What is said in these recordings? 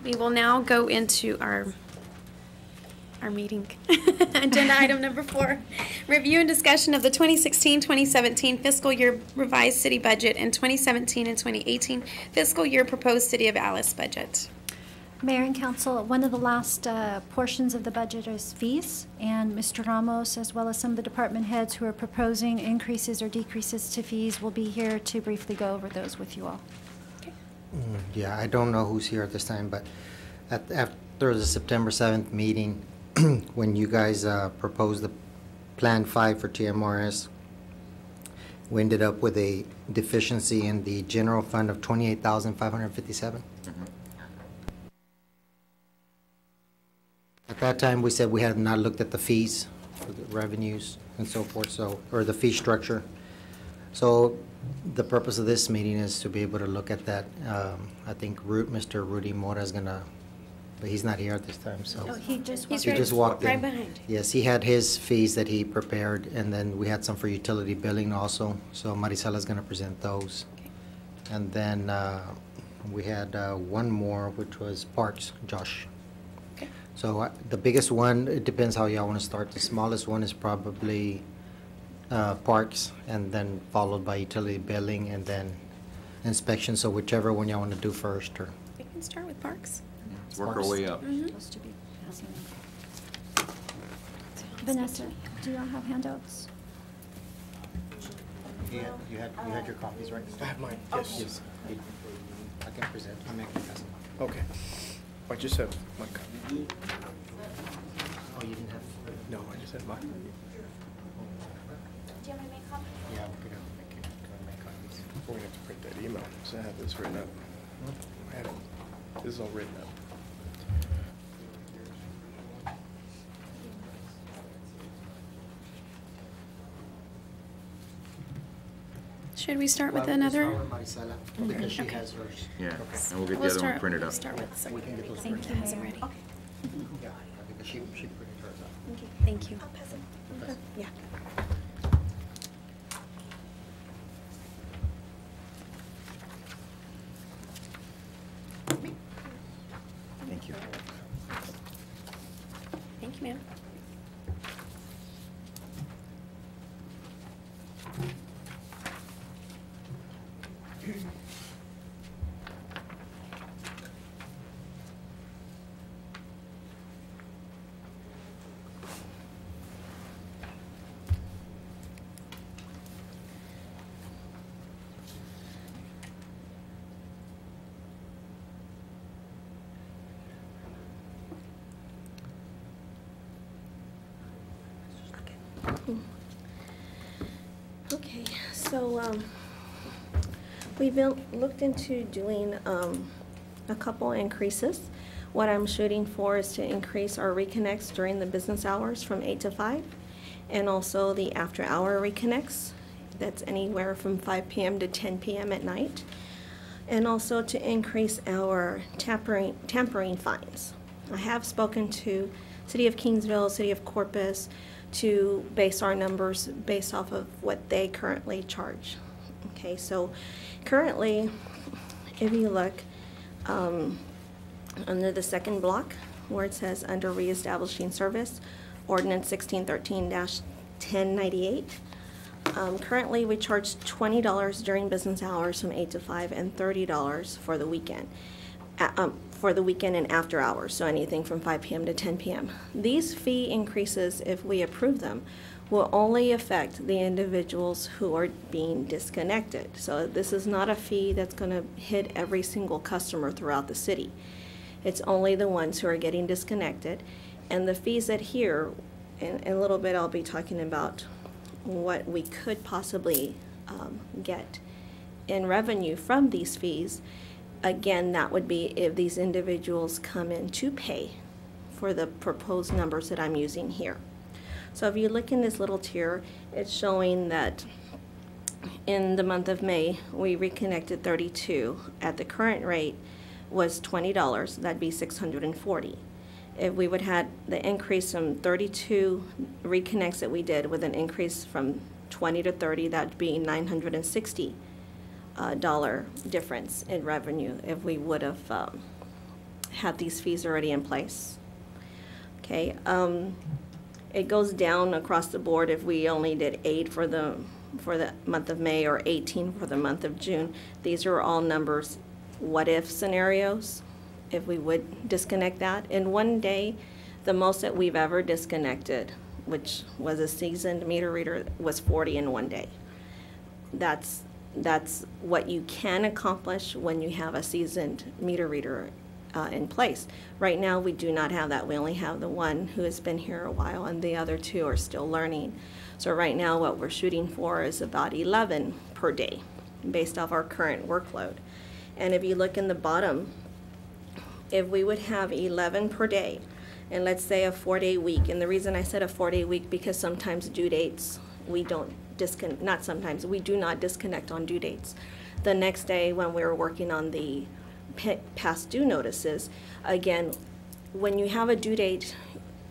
We will now go into our meeting. Agenda item number 4, review and discussion of the 2016-2017 fiscal year revised city budget and 2017 and 2018 fiscal year proposed City of Alice budget. Mayor and Council, one of the last portions of the budget is fees, and Mr. Ramos, as well as some of the department heads who are proposing increases or decreases to fees, will be here to briefly go over those with you all. Okay. Yeah, I don't know who's here at this time, but after the September 7th meeting, when you guys proposed the Plan 5 for TMRS, we ended up with a deficiency in the general fund of $28,557. At that time, we said we had not looked at the fees for the revenues and so forth, or the fee structure. So the purpose of this meeting is to be able to look at that. I think Mr. Rudy Mora is going to, but he's not here at this time, so. Oh, he just walked in. Right behind. Yes, he had his fees that he prepared, and then we had some for utility billing also. So Marisela's going to present those. Okay. And then we had one more, which was parks, Josh. Okay. So the biggest one, it depends how y'all want to start. The smallest one is probably parks, and then followed by utility billing, and then inspection. So whichever one y'all want to do first. Or We can start with parks. Let's work our way up. supposed to be passing. Vanessa, do y'all have handouts? you had your copies, right? I have mine, yes. I can present. I'm making pass them. Okay. I just have my copy. Oh, you didn't have? No, I just have mine. Do you want me to make copies? Yeah, we could make copies. We're gonna have to print that email, so I have this written up. I have it. This is all written up. Should we start with Well, another? we'll start with Marisela, because she has hers. Yeah, Okay. and we'll get the other one printed We'll up. start with some. We can get those Thank printed. you, Has it Mayor. ready? Yeah, because she printed hers out. Okay, thank you. Yeah. Thank you. Thank you, ma'am. Okay, so we've looked into doing a couple increases. What I'm shooting for is to increase our reconnects during the business hours from 8 to 5, and also the after-hour reconnects. That's anywhere from 5 p.m. to 10 p.m. at night. And also to increase our tampering fines. I have spoken to City of Kingsville, City of Corpus, to base our numbers based off of what they currently charge. Okay, so currently, if you look under the second block where it says under reestablishing service, ordinance 1613-1098, currently we charge $20 during business hours from 8 to 5 and $30 for the weekend. For the weekend and after hours, so anything from 5 p.m. to 10 p.m. These fee increases, if we approve them, will only affect the individuals who are being disconnected. So this is not a fee that's going to hit every single customer throughout the city. It's only the ones who are getting disconnected. And the fees that here, in a little bit I'll be talking about what we could possibly get in revenue from these fees. Again, that would be if these individuals come in to pay for the proposed numbers that I'm using here. So if you look in this little tier, it's showing that in the month of May, we reconnected 32. At the current rate was $20, that'd be $640. If we would have the increase from 32 reconnects that we did with an increase from 20 to 30, that'd be $960 dollar difference in revenue if we would have had these fees already in place. Okay, it goes down across the board if we only did 8 for the month of May or 18 for the month of June. These are all numbers, what if scenarios, if we would disconnect that. In one day, the most that we've ever disconnected, which was a seasoned meter reader, was 40 in one day. That's what you can accomplish when you have a seasoned meter reader in place. Right now, we do not have that. We only have the one who has been here a while, and the other 2 are still learning. So right now, what we're shooting for is about 11 per day, based off our current workload. And if you look in the bottom, if we would have 11 per day, and let's say a 4-day week, and the reason I said a 4-day week, because sometimes due dates, we don't disconnect, not sometimes, we do not disconnect on due dates. The next day, when we're working on the past due notices, again, when you have a due date,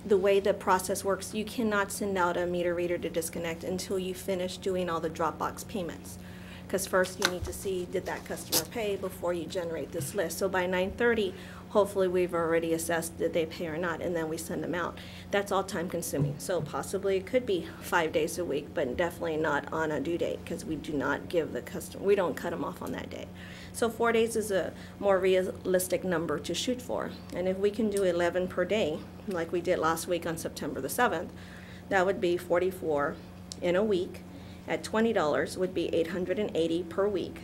the way the process works, you cannot send out a meter reader to disconnect until you finish doing all the Dropbox payments. Because first you need to see, did that customer pay before you generate this list. So by 9:30, hopefully we've already assessed did they pay or not, and then we send them out. That's all time consuming. So possibly it could be 5 days a week, but definitely not on a due date, because we do not give the customer, we don't cut them off on that day. So 4 days is a more realistic number to shoot for. And if we can do 11 per day, like we did last week on September the 7th, that would be 44 in a week. At $20 would be $880 per week.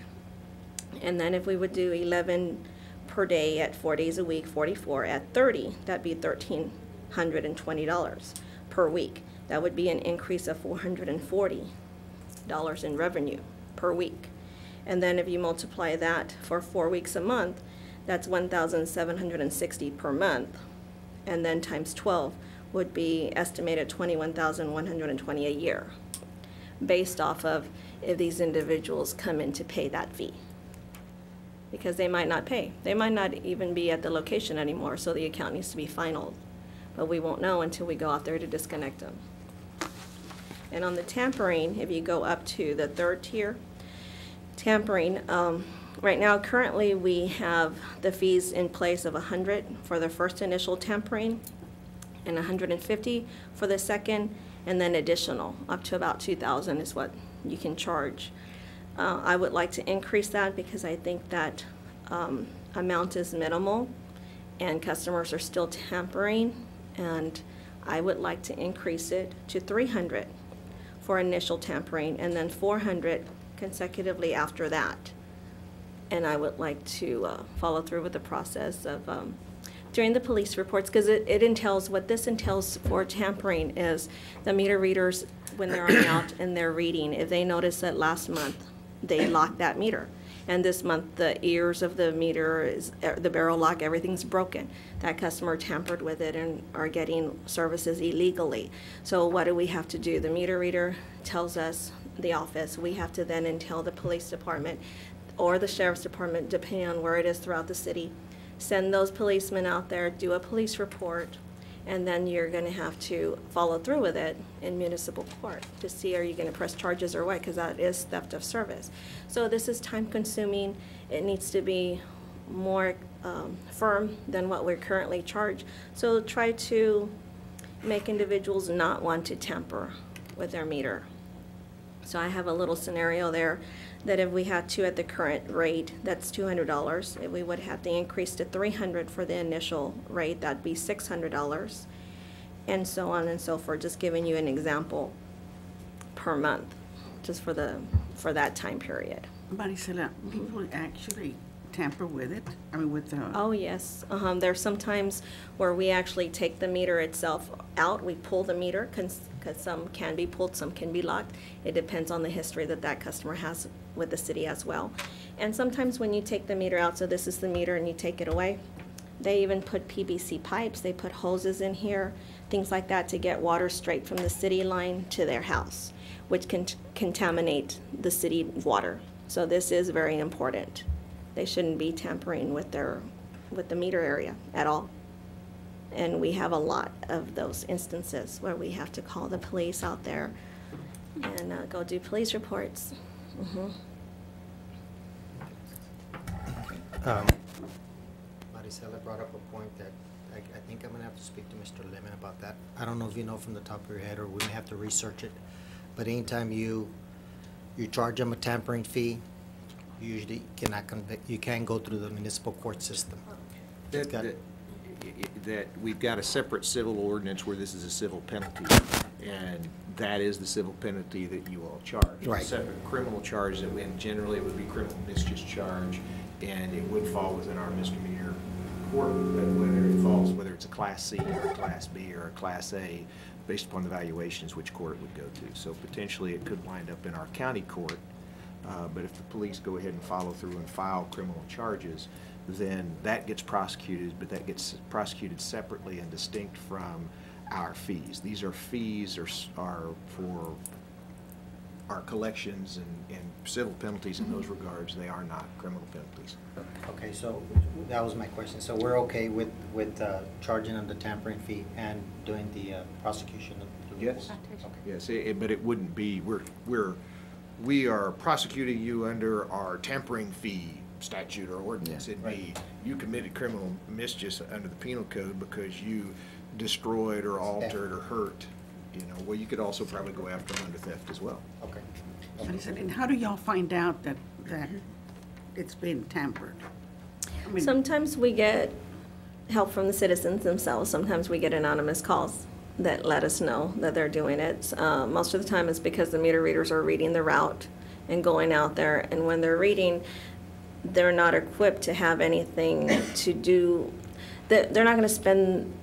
And then if we would do 11 per day at 4 days a week, 44 at 30, that'd be $1,320 per week. That would be an increase of $440 in revenue per week. And then if you multiply that for 4 weeks a month, that's $1,760 per month. And then times 12 would be estimated $21,120 a year, based off of if these individuals come in to pay that fee. Because they might not pay. They might not even be at the location anymore, so the account needs to be finalized. But we won't know until we go out there to disconnect them. And on the tampering, if you go up to the 3rd tier, tampering, right now currently we have the fees in place of $100 for the first initial tampering and $150 for the second, and then additional up to about $2,000 is what you can charge. I would like to increase that because I think that amount is minimal and customers are still tampering, and I would like to increase it to $300 for initial tampering and then $400 consecutively after that. And I would like to follow through with the process of doing the police reports, because it entails, what this entails for tampering is the meter readers, when they're on out and they're reading, if they notice that last month they locked that meter, and this month the ears of the meter, the barrel lock, everything's broken. That customer tampered with it and are getting services illegally. So what do we have to do? The meter reader tells us, the office, we have to then tell the police department or the sheriff's department, depending on where it is throughout the city, send those policemen out there, do a police report, and then you're going to have to follow through with it in municipal court to see, are you going to press charges or what, because that is theft of service. So this is time consuming. It needs to be more firm than what we're currently charged. So try to make individuals not want to tamper with their meter. So I have a little scenario there that if we had to at the current rate, that's $200. If we would have to increase to $300 for the initial rate, that'd be $600, and so on and so forth. Just giving you an example per month, just for that time period. Marisela, people actually tamper with it? I mean, with the... Oh, yes. There's some times where we actually take the meter itself out. We pull the meter, because some can be pulled, some can be locked. It depends on the history that that customer has with the city as well. And sometimes when you take the meter out, so this is the meter and you take it away, they even put PVC pipes, they put hoses in here, things like that, to get water straight from the city line to their house, which can contaminate the city water. So this is very important. They shouldn't be tampering with the meter area at all. And we have a lot of those instances where we have to call the police out there and go do police reports. Maricela brought up a point that I think I'm gonna have to speak to Mr. Lemon about that. I don't know if you know from the top of your head, or we may have to research it, but anytime you charge them a tampering fee, you usually cannot convict, you can't go through the municipal court system. It's got- That we've got a separate civil ordinance where this is a civil penalty, and that is the civil penalty that you all charge. Right. A separate criminal charge that, and generally it would be criminal mischief charge, and it would fall within our misdemeanor court, but whether it's a Class C or a Class B or a Class A, based upon the valuations, which court it would go to. So potentially it could wind up in our county court, but if the police go ahead and follow through and file criminal charges, then that gets prosecuted, but that gets prosecuted separately and distinct from our fees. These are fees are for our collections and civil penalties in those regards. They are not criminal penalties. Okay, so that was my question. So we're okay with charging them the tampering fee and doing the prosecution of the rules? Yes. Okay. Yes, but it wouldn't be, we are prosecuting you under our tampering fee statute or ordinance. Yeah. It'd be, you committed criminal mischief under the penal code because you destroyed or altered or hurt, you know. Well, you could also probably go after them under theft as well. Okay. And I said, and how do y'all find out that it's been tampered? I mean, Sometimes we get help from the citizens themselves. Sometimes we get anonymous calls that let us know that they're doing it. Most of the time it's because the meter readers are reading the route and going out there, and when they're reading, they're not equipped to have anything to do. They're not going to spend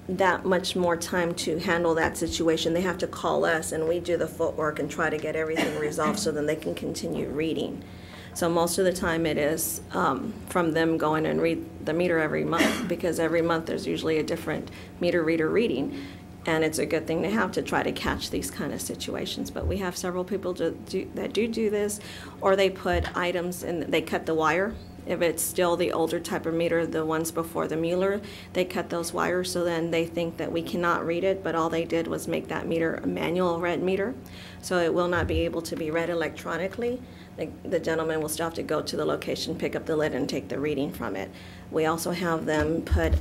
that much more time to handle that situation. They have to call us, and we do the footwork and try to get everything resolved so then they can continue reading. So most of the time it is from them going and read the meter every month, because every month there's usually a different meter reader reading. And it's a good thing to have to try to catch these kind of situations. But we have several people that do this, or they put items in, they cut the wire. If it's still the older type of meter, the ones before the Mueller, they cut those wires, so then they think that we cannot read it, but all they did was make that meter a manual read meter. So it will not be able to be read electronically. The gentleman will still have to go to the location, pick up the lid, and take the reading from it. We also have them put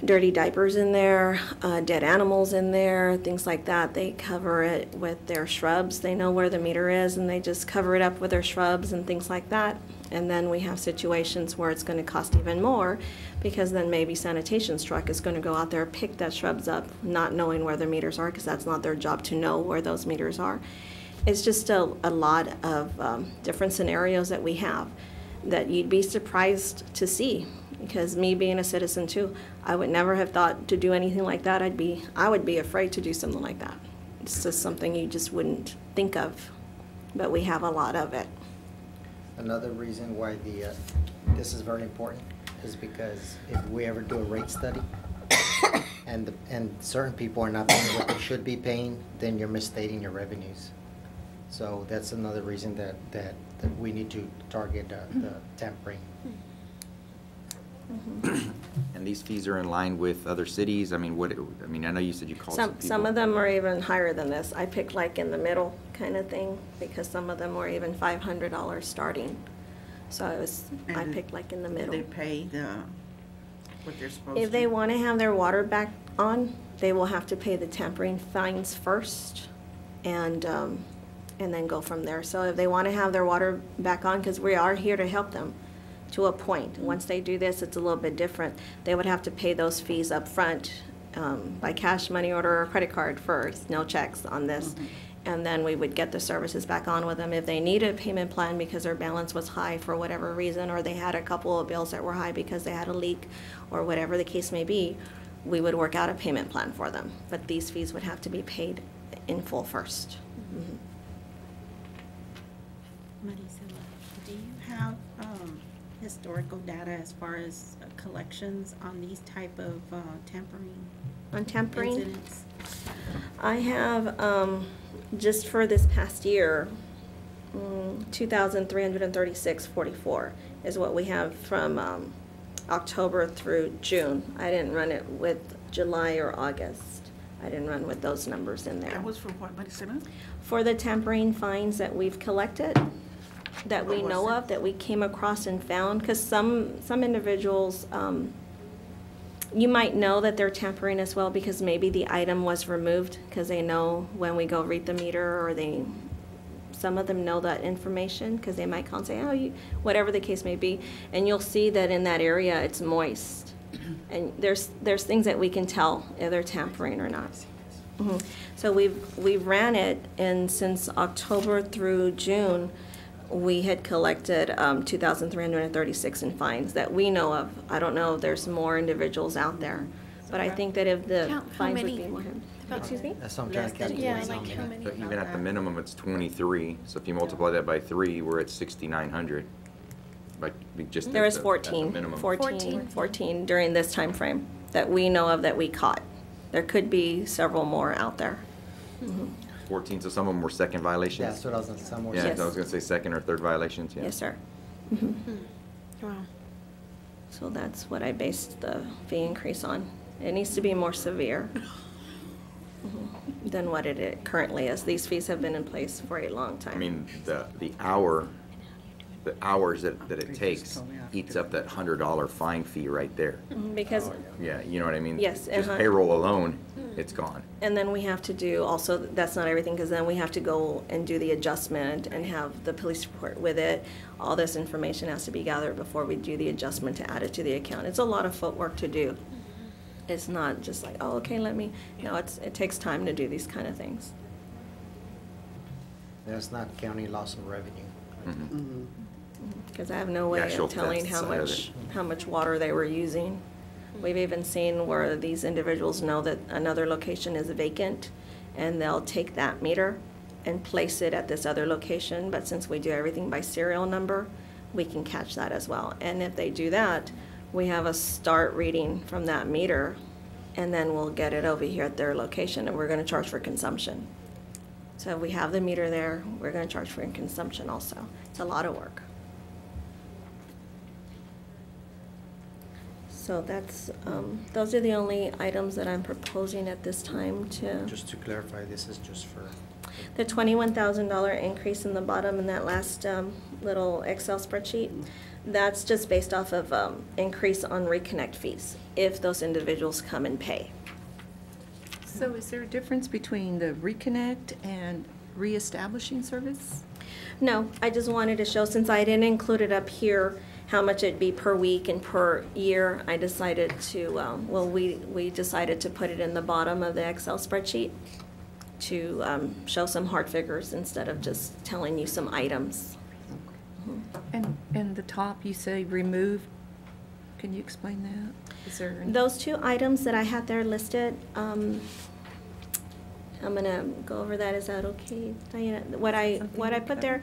dirty diapers in there, dead animals in there, things like that. They cover it with their shrubs. They know where the meter is, and they just cover it up with their shrubs and things like that. And then we have situations where it's going to cost even more, because then maybe sanitation's truck is going to go out there, pick that shrubs up, not knowing where the meters are, because that's not their job to know where those meters are. It's just a lot of different scenarios that we have that you'd be surprised to see. Because me being a citizen too, I would never have thought to do anything like that. I would be afraid to do something like that. It's just something you just wouldn't think of, but we have a lot of it. Another reason why this is very important is because if we ever do a rate study and certain people are not paying what they should be paying, then you're misstating your revenues. So that's another reason that we need to target the tampering. And these fees are in line with other cities? I mean, I know you said you called some people. Some of them are even higher than this. I picked like in the middle kind of thing, because some of them were even $500 starting. So I picked like in the middle. They pay what they're supposed to. If they want to have their water back on, they will have to pay the tampering fines first, and then go from there. So if they want to have their water back on, because we are here to help them to a point. Once they do this, it's a little bit different. They would have to pay those fees up front by cash, money order, or credit card first, no checks on this. And then we would get the services back on with them. If they need a payment plan because their balance was high for whatever reason, or they had a couple of bills that were high because they had a leak, or whatever the case may be, we would work out a payment plan for them. But these fees would have to be paid in full first. Maricela, do you have historical data as far as collections on these type of tampering On tampering? incidents? I have, just for this past year, 2,336.44 is what we have from October through June. I didn't run it with July or August. I didn't run with those numbers in there. That was for what, Maricela? For the tampering fines that we've collected, that we know of, that we came across and found, because some individuals, you might know that they're tampering as well because maybe the item was removed, because they know when we go read the meter, or some of them know that information because they might call and say, oh, whatever the case may be, and you'll see that in that area it's moist, and there's things that we can tell if they're tampering or not. So we've ran it, and since October through June, we had collected 2,336 in fines that we know of. I don't know if there's more individuals out there, but I think that if the How fines would many? be more. Excuse me? That's what I'm trying to calculate. Yeah, how like many. how many? But even at the minimum, it's 23, so if you multiply that by 3, we're at 6,900. But we just. There at was the- at the 14, minimum. 14 during this time frame that we know of that we caught. There could be several more out there. 14, so some of them were second violations? Yeah, that's what I was gonna say. Some more. Yeah, Yes. I was gonna say second or third violations, yeah. Yes, sir. Wow. So that's what I based the fee increase on. It needs to be more severe than what it currently is. These fees have been in place for a long time. I mean, the hours that it takes eats up that $100 fine fee right there. Because, Yeah, you know what I mean? Yes, Just uh-huh. payroll alone, it's gone. and then we have to do also, that's not everything, because then we have to go and do the adjustment and have the police report with it. All this information has to be gathered before we do the adjustment to add it to the account. It's a lot of footwork to do. It's not just like, oh, okay, no, it takes time to do these kind of things. That's not county loss of revenue. Because I have no way actual of telling theft how side of much water they were using. We've even seen where these individuals know that another location is vacant, and they'll take that meter and place it at this other location, but since we do everything by serial number, we can catch that as well. And if they do that, we have a start reading from that meter, and then we'll get it over here at their location, and we're gonna charge for consumption. So if we have the meter there, we're gonna charge for consumption also. It's a lot of work. So that's, those are the only items that I'm proposing at this time to. Just to clarify, this is just for, The $21,000 increase in the bottom in that last little Excel spreadsheet, that's just based off of increase on reconnect fees, if those individuals come and pay. So is there a difference between the reconnect and reestablishing service? No, I just wanted to show, since I didn't include it up here, how much it'd be per week and per year, I decided to, we decided to put it in the bottom of the Excel spreadsheet to show some hard figures instead of just telling you some items. And the top, you say remove, can you explain that? Is there? Those two items that I had there listed, I'm gonna go over that. Is that okay, Diana? What I put there,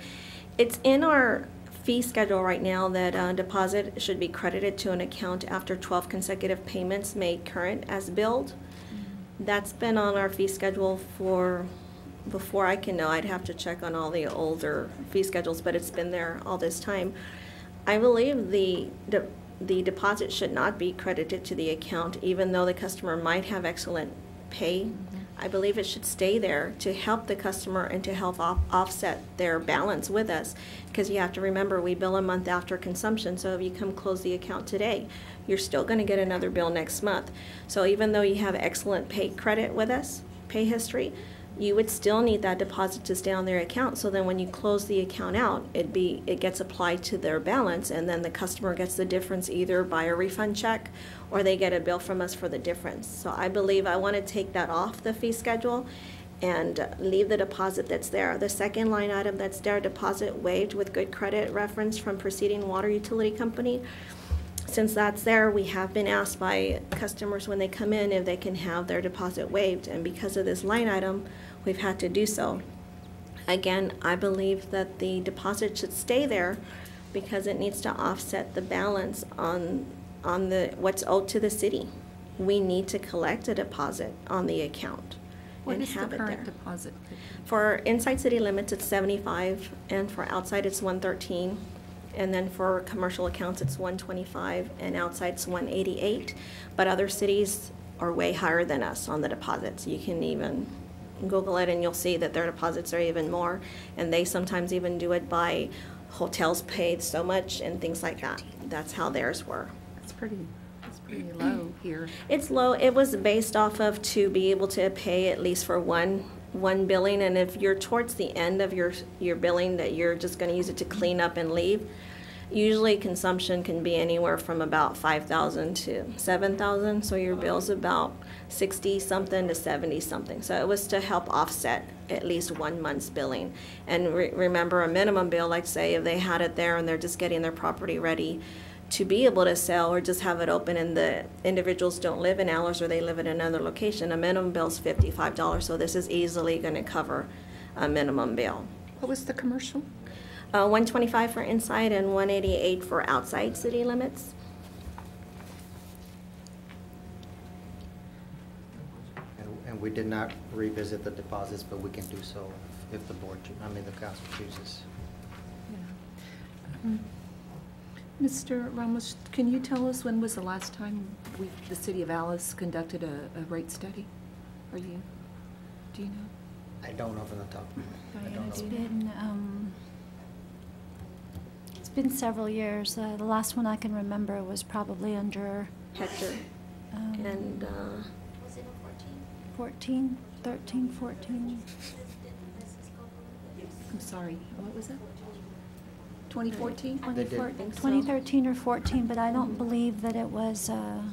it's in our fee schedule right now that deposit should be credited to an account after 12 consecutive payments made current as billed. That's been on our fee schedule before I can know. I'd have to check on all the older fee schedules, but it's been there all this time. I believe the deposit should not be credited to the account, even though the customer might have excellent pay. I believe it should stay there to help the customer and to help offset their balance with us. Because you have to remember, we bill a month after consumption, so if you come close the account today, you're still going to get another bill next month. So even though you have excellent pay credit with us, pay history, you would still need that deposit to stay on their account, so then when you close the account out, it gets applied to their balance, and then the customer gets the difference either by a refund check or they get a bill from us for the difference. So I believe I want to take that off the fee schedule and leave the deposit that's there. The second line item that's there, deposit waived with good credit reference from preceding water utility company. Since that's there, we have been asked by customers when they come in if they can have their deposit waived, and because of this line item, we've had to do so. Again, I believe that the deposit should stay there because it needs to offset the balance on what's owed to the city. We need to collect a deposit on the account What and is the have it current there. deposit? For inside city limits, it's 75, and for outside, it's 113. And then for commercial accounts, it's 125, and outside, it's 188. But other cities are way higher than us on the deposits. You can even Google it, and you'll see that their deposits are even more. And they sometimes even do it by hotels paid so much and things like that. That's how theirs were. That's pretty low here. It's low. It was based off of to be able to pay at least for one billing, and if you're towards the end of your billing that you're just going to use it to clean up and leave, usually consumption can be anywhere from about $5,000 to $7,000. So your bill's about 60 something to 70 something. So it was to help offset at least 1 month's billing. And remember, a minimum bill, like say if they had it there and they're just getting their property ready to be able to sell or just have it open and the individuals don't live in Alice or they live in another location, a minimum bill's $55. So this is easily going to cover a minimum bill. What was the commercial? 125 for inside and 188 for outside city limits. And we did not revisit the deposits, but we can do so if the board, the council chooses. Mr. Ramos, can you tell us when was the last time the City of Alice conducted a rate study? Do you know? I don't know from the top. I don't It's know. been several years. The last one I can remember was probably under Hector. And Was it 14, 13, 14. I'm sorry, what was that? 2014? They did. 2013 or 14, but I don't believe that it was a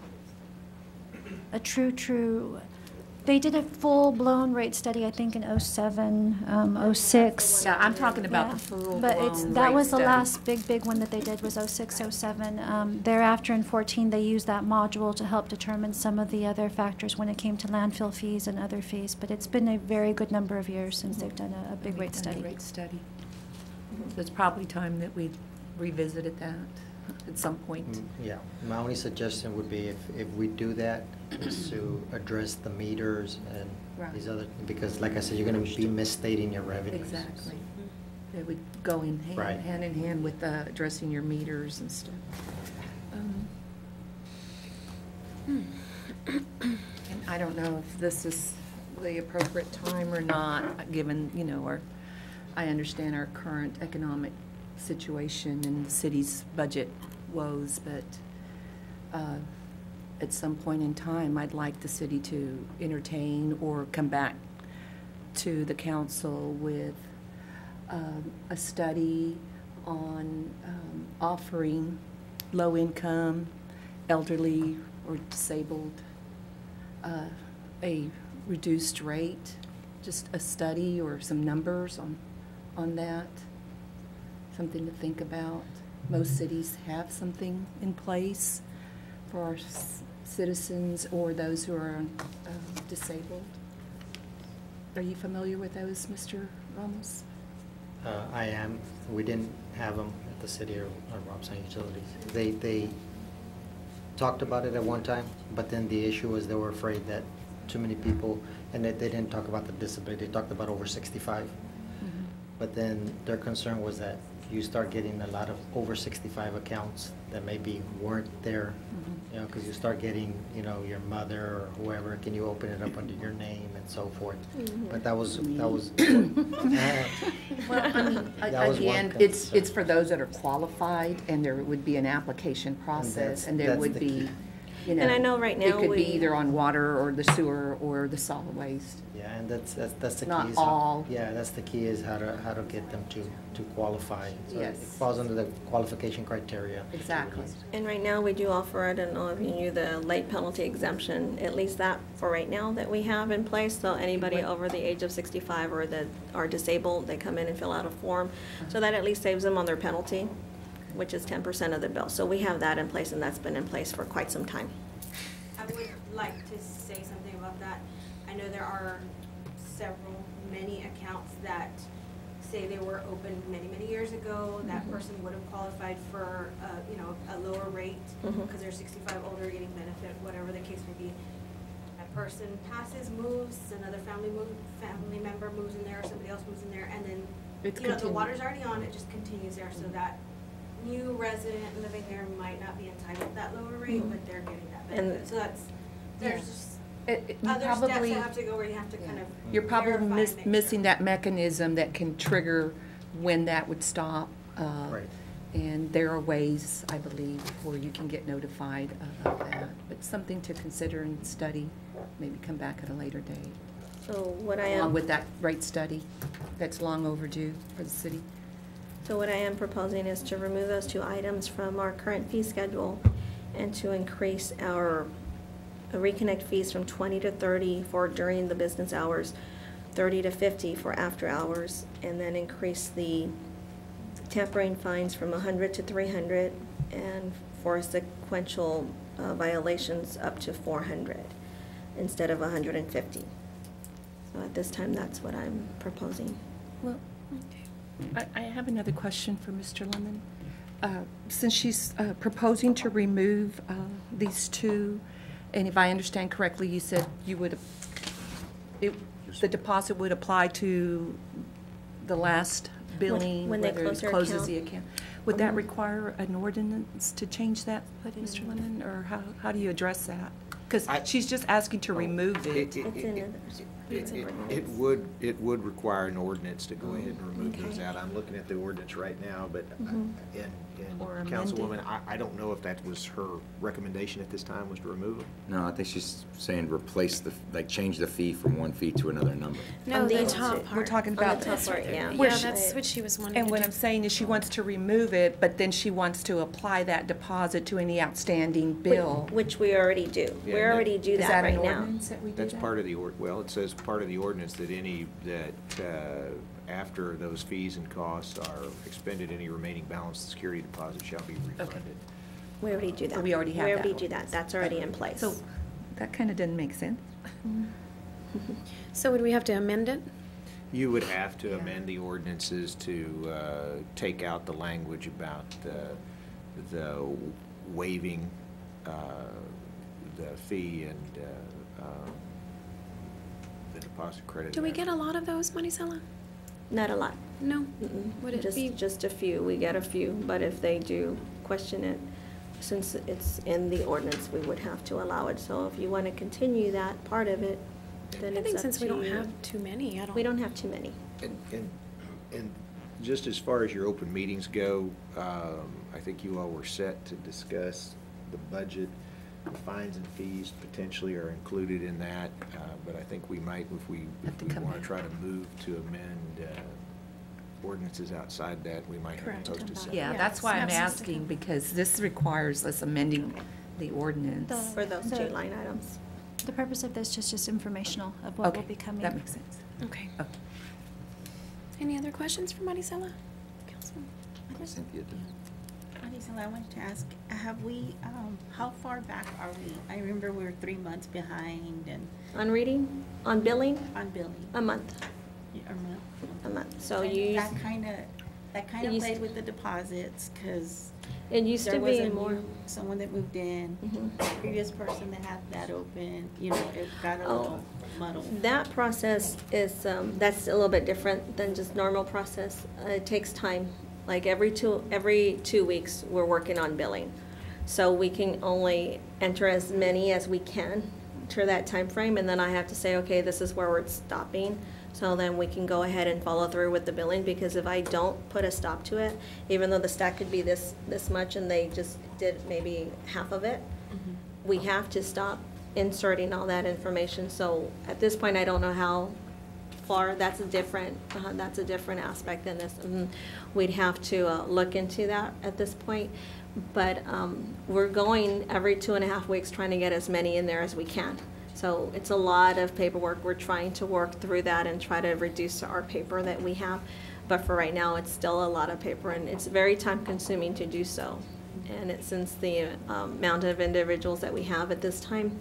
true. They did a full-blown rate study, I think, in 07, 06. Yeah, I'm talking about the Yeah. full-blown But that rate was the study. last big one that they did was 06, 07. Thereafter in 14, they used that module to help determine some of the other factors when it came to landfill fees and other fees. But it's been a very good number of years since they've done a big rate study. Rate study. So it's probably time that we revisited that at some point. Yeah, my only suggestion would be if we do that, is to address the meters and these other, because like I said, you're gonna be misstating your revenues. Exactly. It would go in Right. hand in hand with addressing your meters and stuff. And I don't know if this is the appropriate time or not, given, I understand our current economic situation and the city's budget woes, but at some point in time, I'd like the city to entertain or come back to the council with a study on offering low-income, elderly, or disabled a reduced rate, just a study or some numbers on that, something to think about. Most cities have something in place for our citizens or those who are disabled. Are you familiar with those, Mr. Ramos? I am. We didn't have them at the city or Robson Utilities. They talked about it at one time, but then the issue was they were afraid that too many people, and they didn't talk about the disability, they talked about over 65. But then their concern was that you start getting a lot of over 65 accounts that maybe weren't there, because you start getting, your mother or whoever, can you open it up under your name and so forth. But that was Well, I mean, That was one again, concern. it's for those that are qualified, and there would be an application process, and there that's would the be, key. And I know right now it could be we- either on water or the sewer or the solid waste. Yeah, and that's the key. Not is how- all. Yeah, that's the key is how to get them to qualify. So Yes. It falls under the qualification criteria. Exactly. And right now, we do offer, I don't know if you knew, the late penalty exemption, at least that for right now that we have in place. So anybody over the age of 65 or that are disabled, they come in and fill out a form. So that at least saves them on their penalty, which is 10% of the bill. So we have that in place, and that's been in place for quite some time. I would like to say something about that. I know there are many accounts that say they were opened many, many years ago. That person would have qualified for, a lower rate because they're 65 older, getting benefit, whatever the case may be. That person passes, moves, another family member moves in there, or somebody else moves in there, and then, the continued. water's already on, it just continues there, so that new resident living there might not be entitled to that lower rate, but they're getting that benefit. And- So there's just You other steps probably- that have to go where you have to kind of You're probably verify and make missing sure. that mechanism that can trigger when that would stop. Right. And there are ways, I believe, where you can get notified of that. But something to consider and study, maybe come back at a later date. So what I Along am, with that rate study that's long overdue for the city. so what I am proposing is to remove those two items from our current fee schedule and to increase our reconnect fees from 20 to 30 for during the business hours, 30 to 50 for after hours, and then increase the tampering fines from 100 to 300, and for sequential violations up to 400 instead of 150. So at this time, that's what I'm proposing. Well, I have another question for Mr. Lemon. Since she's proposing to remove these two, and if I understand correctly, you said you would, the deposit would apply to the last billing, when they whether close it their closes account. the account. Would that Mhm. require an ordinance to change that, Mr. Lemon, or how do you address that? Because I- she's just asking to remove it. It's in it's in ordinance. It would require an ordinance to go ahead and remove those Okay. out. I'm looking at the ordinance right now, but, Mhm. and Or amend Councilwoman, it. I don't know if that was her recommendation at this time, was to remove them. No, I think she's saying replace change the fee from one fee to another number. No, On the these top two. part. We're talking On about the top this. part, yeah. Where Yeah, she- that's what she was wanting And to what do. I'm saying is she wants to remove it, but then she wants to apply that deposit to any outstanding bill. Which we already do. We Yeah, already do Is that that an right now. ordinance that we do That's that? part of the, well, it says part of the ordinance that after those fees and costs are expended, any remaining balance of security deposit shall be refunded. We already do that. we already have We that already do ordinance. that. That's already in place. So that kind of doesn't make sense. So would we have to amend it? You would have to amend the ordinances to take out the language about the waiving the fee and the deposit credit. Do we get a lot of those, Marisela? Not a lot. No? Mm-mm. Would it be? Just a few. We get a few, but if they do question it, since it's in the ordinance, we would have to allow it. So if you want to continue that part of it, then I it's think up since we to don't you. have too many, I don't. We don't have too many. And just as far as your open meetings go, I think you all were set to discuss the budget. The fines and fees potentially are included in that, but I think we might, if we Have to come want to back. try to move to amend ordinances outside that, we might have Correct. to post a separate. Yeah, Yeah, that's why I'm snaps and asking, because this requires us amending the ordinance. For those The- two line items. The purpose of this is just informational of what will Okay, be coming. that makes sense. Okay. Okay. Any other questions for Marisela? Councilman? Cynthia did. Marisela, I wanted to ask, have we, how far back are we? I remember we were 3 months behind and On reading, on billing, on billing. a month, Or no? a month. So And you, That kind It of used played to- with the deposits, because it used to there was be a more. new, someone that moved in, Mhm. the previous person that had that open, you know, it got a Oh. little muddled. That process is, that's a little bit different than just normal process. It takes time. Like every 2 weeks, we're working on billing. So we can only enter as many as we can to that time frame, and then I have to say, okay, this is where we're stopping. So then we can go ahead and follow through with the billing, because if I don't put a stop to it, even though the stack could be this much and they just did maybe half of it, we have to stop inserting all that information. So at this point, I don't know how far, that's a different aspect than this. We'd have to look into that at this point. But we're going every 2.5 weeks trying to get as many in there as we can. So it's a lot of paperwork. We're trying to work through that and try to reduce our paper that we have. But for right now, it's still a lot of paper, and it's very time consuming to do so. And since the amount of individuals that we have at this time,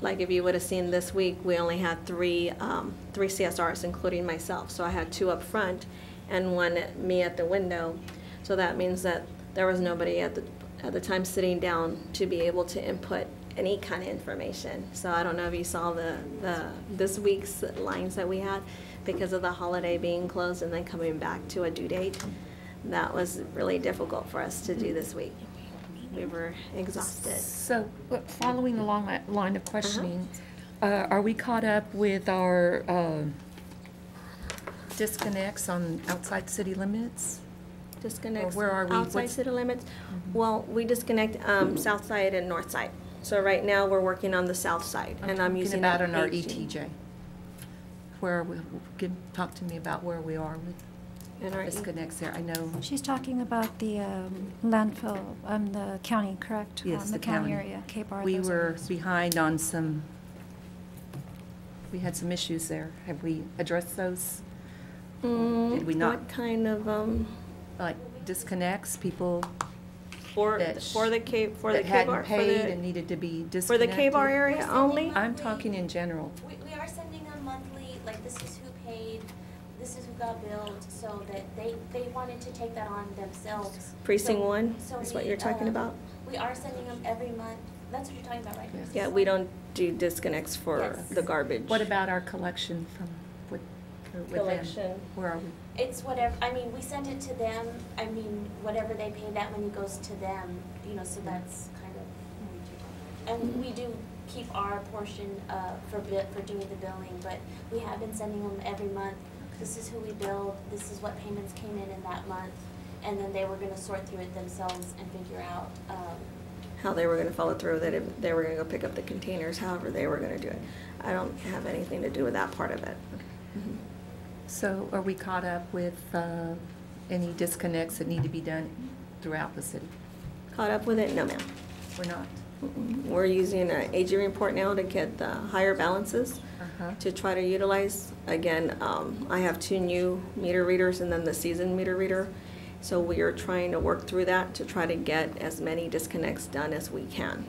like if you would have seen this week, we only had three CSRs, including myself. So I had 2 up front and 1 me at the window. So that means that there was nobody at the time sitting down to be able to input any kind of information. So I don't know if you saw this week's lines that we had because of the holiday being closed and then coming back to a due date. That was really difficult for us to do this week. We were exhausted. So, following along that line of questioning, are we caught up with our disconnects on outside city limits? disconnects where are we? outside What's- city limits. Well, we disconnect south side and north side. So right now, we're working on the south side, and I'm using about on our AG. ETJ. Where are we, talk to me about where we are with And our disconnects there. I know, She's talking about the landfill, the county, correct? yes, The the county. area, K-Bar. We those were areas. behind on some, we had some issues there. Have we addressed those? Did we not? What kind of, Like disconnects, people for that the K, for the that K-Bar? hadn't paid and needed to be disconnected? For the K-Bar area only? I'm talking in general. We are sending them monthly, like this is who paid, this is who got billed, so that they wanted to take that on themselves. Precinct So- one so is what we, you're talking about? We are sending them every month, that's what you're talking about, right? Yeah, we don't do disconnects for Yes. the garbage. What about our collection from, with them? Collection. Where are we? It's whatever, I mean, we send it to them, I mean, whatever they pay, that money goes to them, you know, so that's kind of, and we do keep our portion for doing the billing, but we have been sending them every month. This is who we billed, this is what payments came in that month, and then they were gonna sort through it themselves and figure out, How they were gonna follow through, that if they were gonna go pick up the containers, however they were gonna do it. I don't have anything to do with that part of it. Mhm. So are we caught up with any disconnects that need to be done throughout the city? Caught up with it? No, ma'am. We're not? We're using an aging report now to get the higher balances Uh-huh. to try to utilize. Again, I have 2 new meter readers and then the seasoned meter reader. So we are trying to work through that to try to get as many disconnects done as we can.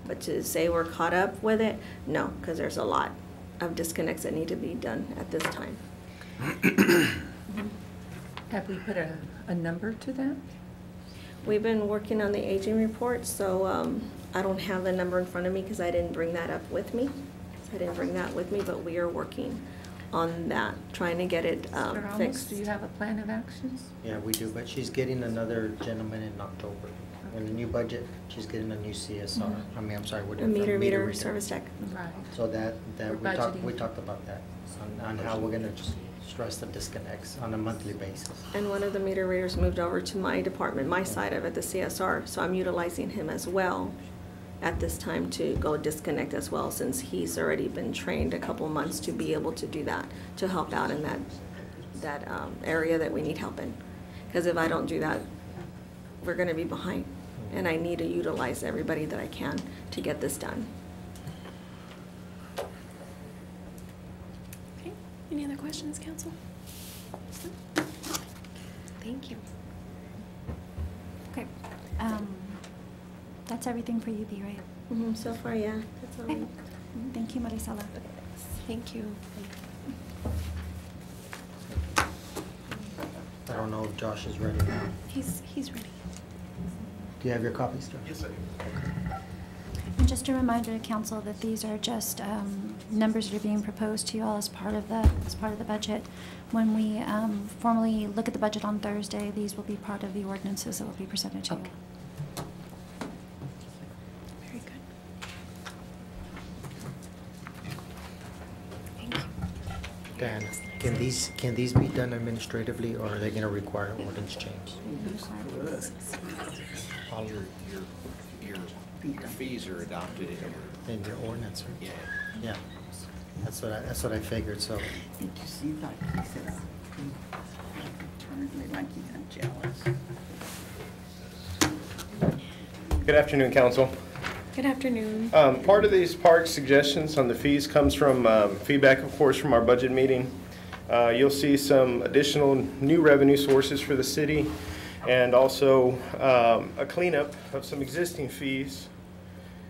But to say we're caught up with it, no, because there's a lot of disconnects that need to be done at this time. Have we put a number to that? We've been working on the aging report, so I don't have the number in front of me because I didn't bring that up with me. So I didn't bring that with me, but we are working on that, trying to get it Mr. Ramos, fixed. do you have a plan of actions? Yeah, we do, but she's getting another gentleman in October. In the new budget, she's getting a new CSR. I mean, I'm sorry, what? A meter reader service tech. Right. So that We're we budgeting. talked about that, on how we're gonna just stress the disconnects on a monthly basis. And one of the meter readers moved over to my department, my side of it, the CSR, so I'm utilizing him as well at this time to go disconnect as well, since he's already been trained a couple months to be able to do that, to help out in that area that we need help in. Because if I don't do that, we're gonna be behind, and I need to utilize everybody that I can to get this done. Okay, any other questions, council? Thank you. Okay. That's everything for UB, right? So far, yeah, that's all. Okay. Thank you, Marisela. Thank you. I don't know if Josh is ready now. He's ready. Do you have your copies, Josh? Yes, I do. And just a reminder to council that these are just numbers that are being proposed to you all as part of the budget. When we formally look at the budget on Thursday, these will be part of the ordinances that will be presented to you. Okay. Very good. Thank you. Dan, can these be done administratively, or are they gonna require an ordinance change? All your fees are adopted in your, In your ordinance, right? yeah. Yeah, that's what I figured, so. Did you see, like he said, internally, like he got jealous? Good afternoon, council. Good afternoon. Part of these park suggestions on the fees comes from feedback, of course, from our budget meeting. You'll see some additional new revenue sources for the city, and also a cleanup of some existing fees,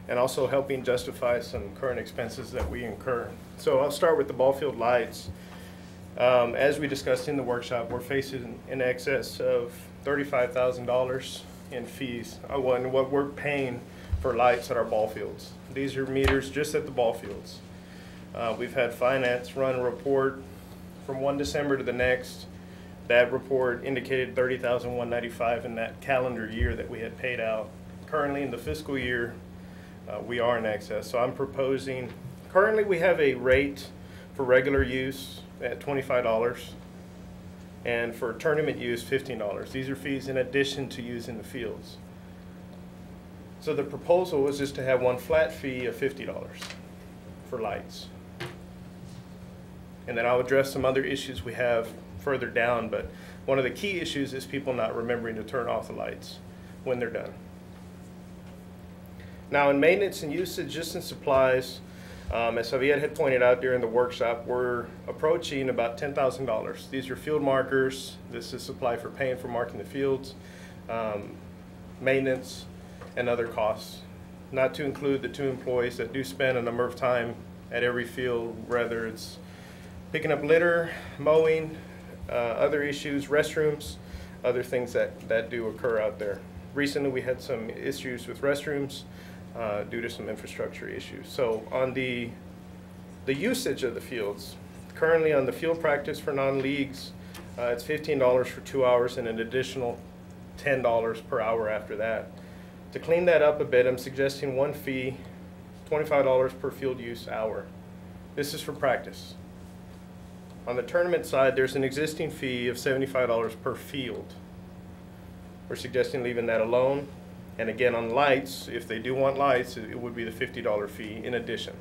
and also helping justify some current expenses that we incur. So I'll start with the ball field lights. As we discussed in the workshop, we're facing in excess of $35,000 in fees, what we're paying for lights at our ball fields. These are meters just at the ball fields. We've had finance run a report from one December to the next. That report indicated $30,195 in that calendar year that we had paid out. Currently in the fiscal year, we are in excess. So I'm proposing, currently we have a rate for regular use at $25. And for tournament use, $15. These are fees in addition to using the fields. So the proposal was just to have one flat fee of $50 for lights. And then I'll address some other issues we have further down, but one of the key issues is people not remembering to turn off the lights when they're done. Now in maintenance and usage, just in supplies, as Javier had pointed out during the workshop, we're approaching about $10,000. These are field markers. This is supply for paying for marking the fields, maintenance, and other costs. Not to include the 2 employees that do spend a number of time at every field, whether it's picking up litter, mowing, other issues, restrooms, other things that do occur out there. Recently we had some issues with restrooms due to some infrastructure issues. So on the usage of the fields, currently on the field practice for non-leagues, it's $15 for 2 hours and an additional $10 per hour after that. To clean that up a bit, I'm suggesting one fee, $25 per field use hour. This is for practice. On the tournament side, there's an existing fee of $75 per field. We're suggesting leaving that alone. And again, on lights, if they do want lights, it would be the $50 fee in addition.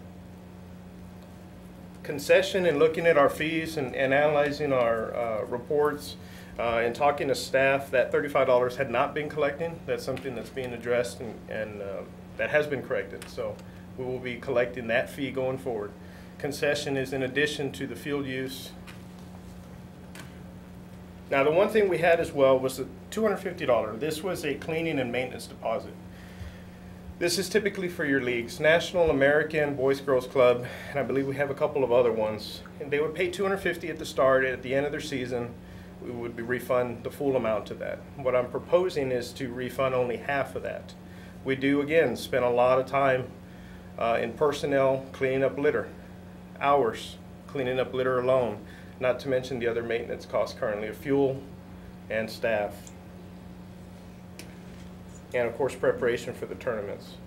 Concession and looking at our fees and analyzing our reports and talking to staff, that $35 had not been collecting. That's something that's being addressed and that has been corrected. So we will be collecting that fee going forward. Concession is in addition to the field use. Now the one thing we had as well was the $250. This was a cleaning and maintenance deposit. This is typically for your leagues, National American Boys Girls Club, and I believe we have a couple of other ones. And they would pay $250 at the start, and at the end of their season, we would refund the full amount of that. What I'm proposing is to refund only half of that. We do, again, spend a lot of time in personnel cleaning up litter, hours cleaning up litter alone, not to mention the other maintenance costs currently of fuel and staff. And of course, preparation for the tournaments.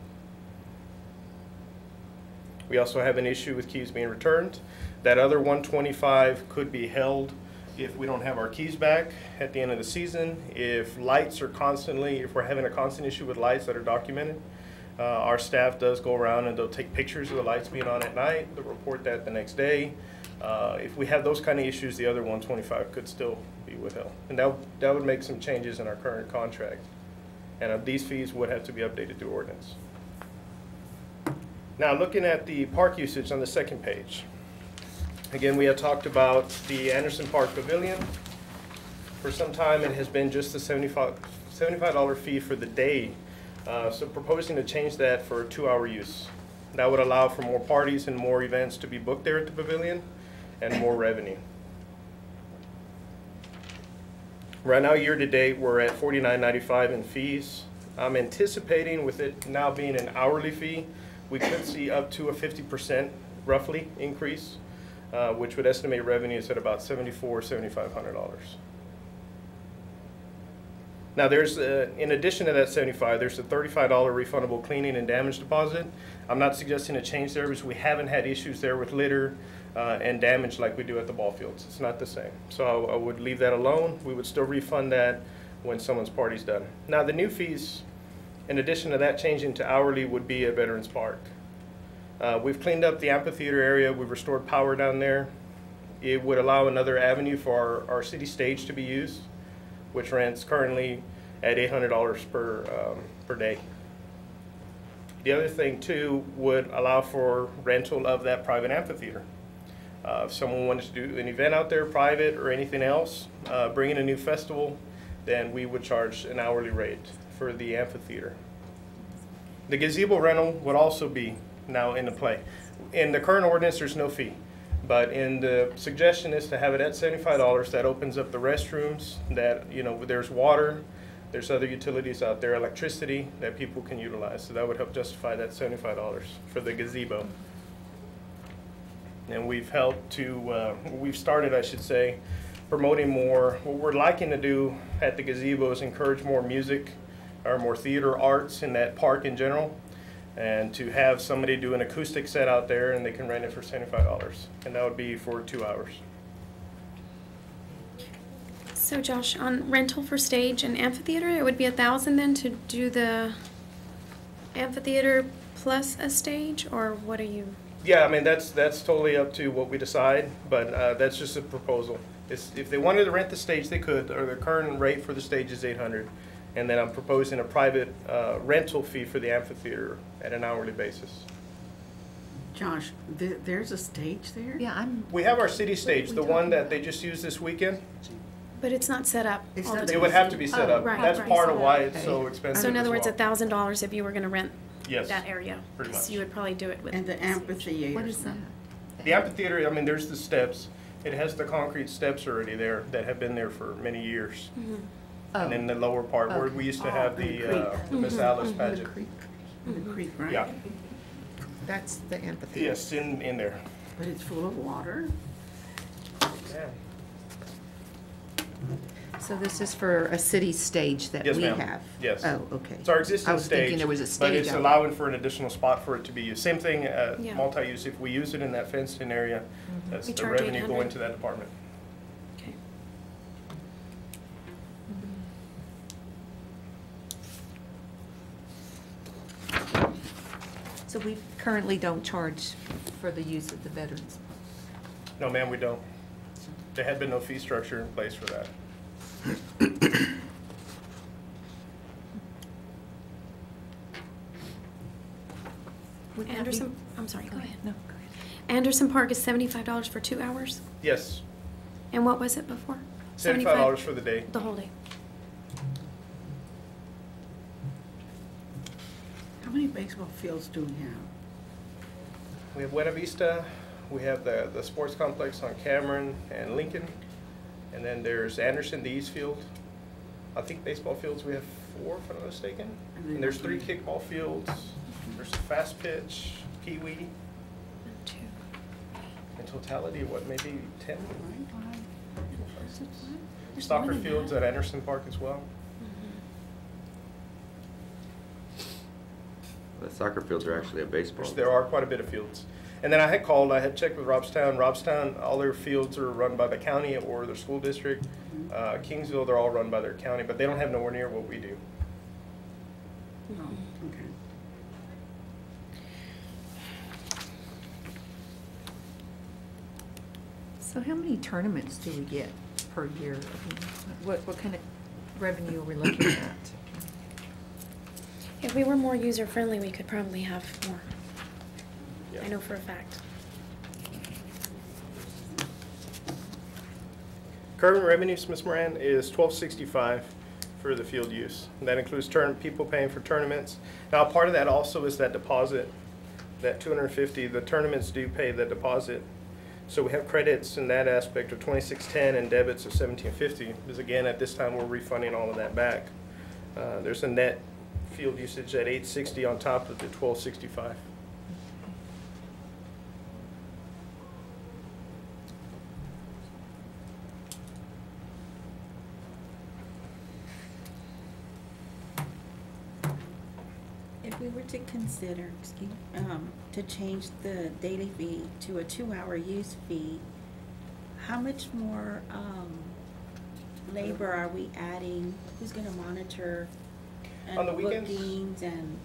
We also have an issue with keys being returned. That other $125 could be held if we don't have our keys back at the end of the season. If lights are constantly, if we're having a constant issue with lights that are documented, our staff does go around and they'll take pictures of the lights being on at night. They'll report that the next day. If we have those kind of issues, the other $125 could still be withheld. And that would make some changes in our current contract. And these fees would have to be updated through ordinance. Now looking at the park usage on the second page. Again, we had talked about the Anderson Park Pavilion. For some time it has been just a $75 fee for the day. So proposing to change that for 2-hour use. That would allow for more parties and more events to be booked there at the pavilion and more revenue. Right now, year to date, we're at $49.95 in fees. I'm anticipating with it now being an hourly fee, we could see up to a 50% roughly increase, which would estimate revenues at about $7,500. Now there's, in addition to that $75, there's a $35 refundable cleaning and damage deposit. I'm not suggesting a change there because we haven't had issues there with litter and damage like we do at the ball fields. It's not the same. So I would leave that alone. We would still refund that when someone's party's done. Now the new fees, in addition to that changing to hourly, would be at Veterans Park. We've cleaned up the amphitheater area. We've restored power down there. It would allow another avenue for our city stage to be used, which rents currently at $800 per day. The other thing too would allow for rental of that private amphitheater. If someone wanted to do an event out there, private or anything else, bring in a new festival, then we would charge an hourly rate for the amphitheater. The gazebo rental would also be now into play. In the current ordinance, there's no fee. But in the suggestion is to have it at $75. That opens up the restrooms, that, you know, there's water, there's other utilities out there, electricity that people can utilize. So that would help justify that $75 for the gazebo. And we've helped to, we've started, I should say, promoting more. What we're liking to do at the gazebo is encourage more music or more theater arts in that park in general. And to have somebody do an acoustic set out there and they can rent it for $75. And that would be for 2 hours. So Josh, on rental for stage and amphitheater, it would be 1,000 then to do the amphitheater plus a stage, or what are you? Yeah, I mean, that's totally up to what we decide, but that's just a proposal. If they wanted to rent the stage, they could, or the current rate for the stage is 800. And then I'm proposing a private rental fee for the amphitheater at an hourly basis. Josh, there's a stage there? Yeah, We have our city stage, the one that they just used this weekend. But it's not set up all the It time. would have to be set up. right, That's right. part of why it's so expensive. So in other as words, well. $1,000 if you were gonna rent Yes, that area. pretty 'Cause much. you would probably do it with. And the amphitheater? What is that? The amphitheater, I mean, there's the steps. It has the concrete steps already there that have been there for many years. And then the lower part where we used to have the Miss Alice pageant. The creek, right? Yeah, That's the amphitheater. yes, in there. But it's full of water? Yeah. So this is for a city stage that Yes, we ma'am. have? Yes. Oh, okay. It's our existing I was stage. thinking there was a But stage it's out allowing for an additional spot for it to be used. Same thing, Yeah. multi-use. If we use it in that fenced-in area, that's We the charge revenue 800. going to that department. Okay. So we currently don't charge for the use of the veterans? No, ma'am, we don't. There had been no fee structure in place for that. Would that be- Anderson, I'm sorry, go ahead. No, go ahead. Anderson Park is $75 for 2 hours? Yes, And what was it before? $75 for the day. The whole day. How many baseball fields do we have? We have Buena Vista, we have the sports complex on Cameron and Lincoln, and then there's Anderson, the East Field. I think baseball fields, we have 4, if I'm not mistaken. And there's 3 kickball fields, there's a fast pitch, Pee-wee. 2. In totality, what, maybe 10? There's Soccer more than fields that. at Anderson Park as well. The soccer fields are actually a baseball. There are quite a bit of fields. And then I had checked with Robstown. Robstown, all their fields are run by the county or their school district. Kingsville, they're all run by their county, but they don't have nowhere near what we do. Oh, okay. So how many tournaments do we get per year? I mean, what kind of revenue are we looking at? If we were more user-friendly, we could probably have more. Yeah. I know for a fact. Current revenues, Ms. Moran, is $1265 for the field use. And that includes people paying for tournaments. Now, part of that also is that deposit, that $250. The tournaments do pay the deposit. So we have credits in that aspect of $2610 and debits of $1750. Because again, at this time, we're refunding all of that back. There's a net field usage at $860 on top of the $1265. If we were to consider, to change the daily fee to a 2-hour use fee, how much more, labor are we adding? Who's gonna monitor? On the weekends? Bookings and,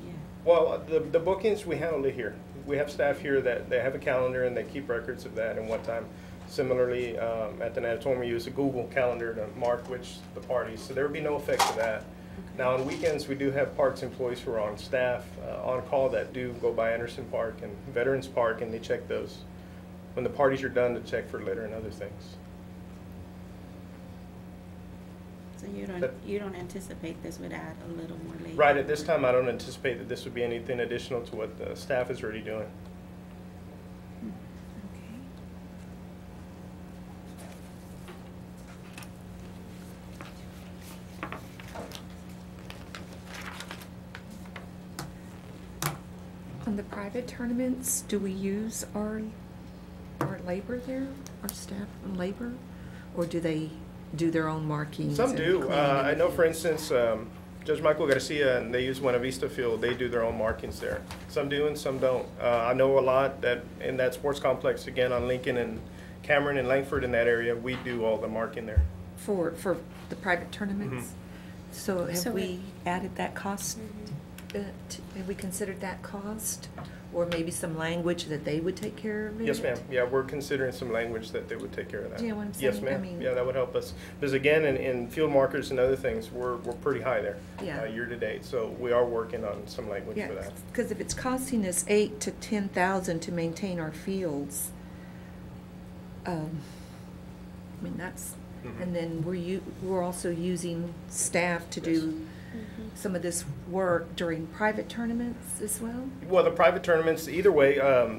yeah. Well, the bookings, we handle it here. We have staff here that they have a calendar and they keep records of that and what time. Similarly, at the natatorium, we use a Google Calendar to mark which the parties, so there would be no effect to that. Now, on weekends, we do have parks employees who are on staff, on call that do go by Anderson Park and Veterans Park, and they check those when the parties are done to check for litter and other things. So you don't anticipate this would add a little more labor? Right at this time, I don't anticipate that this would be anything additional to what the staff is already doing. Okay. On the private tournaments, do we use our labor there, our staff and labor? Or do they do their own markings? Some and do. clean I know, everything? for instance, Judge Michael Garcia, and they use Buena Vista Field, they do their own markings there. Some do and some don't. I know a lot that in that sports complex, again, on Lincoln and Cameron and Langford in that area, we do all the marking there. For the private tournaments? So So have we added that cost? Have we considered that cost? Or maybe some language that they would take care of it? Yes, ma'am. Yeah, we're considering some language that they would take care of that. Do you know what I'm Yes, saying? I ma'am. mean- Yeah, that would help us. Because again, in field markers and other things, we're pretty high there. Yeah. Year to date, so we are working on some language Yeah, for that. because if it's costing us 8,000 to 10,000 to maintain our fields, I mean, that's, Mhm. and then we're also using staff to do some of this work during private tournaments as well? Well, the private tournaments, either way,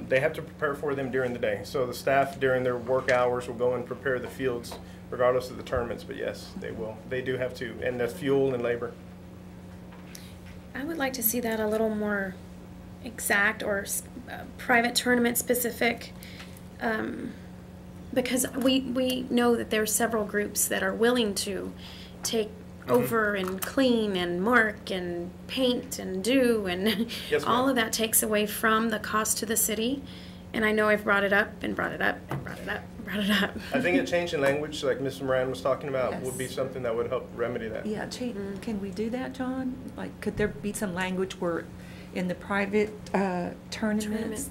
they have to prepare for them during the day. So the staff during their work hours will go and prepare the fields regardless of the tournaments, but yes, they will. They do have to, and that's fuel and labor. I would like to see that a little more exact or private tournament specific. Because we know that there are several groups that are willing to take over and clean and mark and paint and do, and Yes, all ma'am. of that takes away from the cost to the city. And I know I've brought it up and brought it up and brought it up and brought it up. I think a change in language, like Mr. Moran was talking about, would be Yes. something that would help remedy that. Yeah, can we do that, John? Like, could there be some language where in the private tournaments,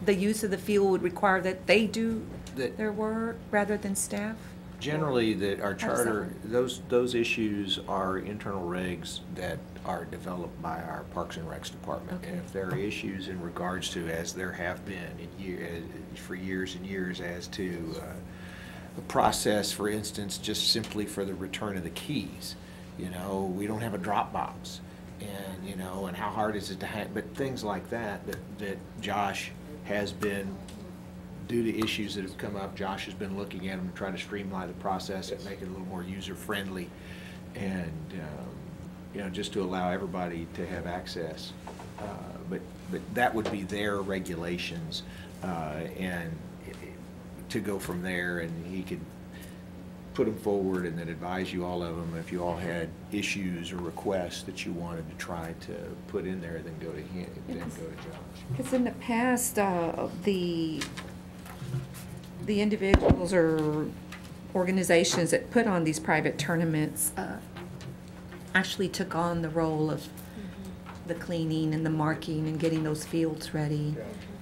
the use of the field would require that they do their work rather than staff? Generally, that our How does that charter, work? those issues are internal regs that are developed by our Parks and Recs department. Okay. And if there are issues in regards to, as there have been for years and years, as to a process, for instance, just simply for the return of the keys. You know, we don't have a drop box. And, you know, and how hard is it to but things like that Josh has been, due to issues that have come up, Josh has been looking at them to try to streamline the process and make it a little more user-friendly, and, you know, just to allow everybody to have access. But that would be their regulations, and to go from there, and he could put them forward and then advise you all of them. If you all had issues or requests that you wanted to try to put in there, then go to him, then go to Josh. Because in the past, the individuals or organizations that put on these private tournaments actually took on the role of the cleaning and the marking and getting those fields ready.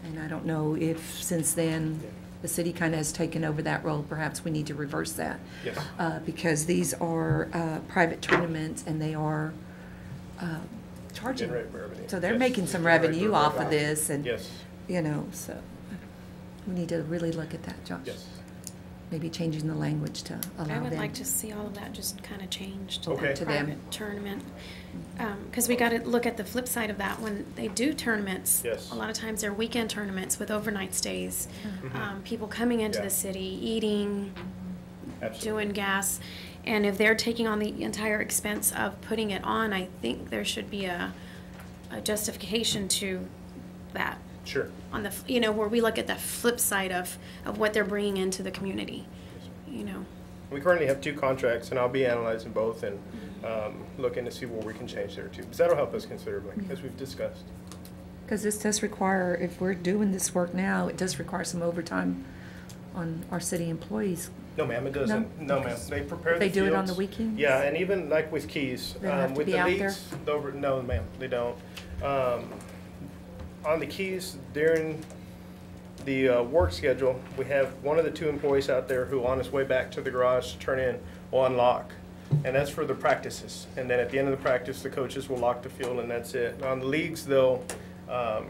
And I don't know if since then the city kind of has taken over that role. Perhaps we need to reverse that. Yes. Because these are private tournaments and they are charging. Generate revenue. So they're Yes. making some Generate revenue off of revenue. this, and, Yes. you know, so we need to really look at that, Josh. Yes. Maybe changing the language to allow them. I would like to see all of that just kind of changed. Okay. That To them. private tournament. Because we got to look at the flip side of that. When they do tournaments, Yes. a lot of times they're weekend tournaments with overnight stays. Mhm. People coming into Yeah. the city, eating, Absolutely. doing gas. And if they're taking on the entire expense of putting it on, I think there should be a justification to that. Sure. On the, you know, where we look at the flip side of what they're bringing into the community, you know. We currently have 2 contracts, and I'll be analyzing both and looking to see where we can change there too. Because that'll help us considerably, as we've discussed. Because this does require, if we're doing this work now, it does require some overtime on our city employees. No, ma'am, it doesn't. No, ma'am. They prepare the They do it on the fields. weekends? Yeah, and even like with keys, They don't have to with be the out leads, no, ma'am, they don't. On the keys, during the work schedule, we have one of the 2 employees out there who on his way back to the garage to turn in will unlock. And that's for the practices. And then at the end of the practice, the coaches will lock the field and that's it. On the leagues, they'll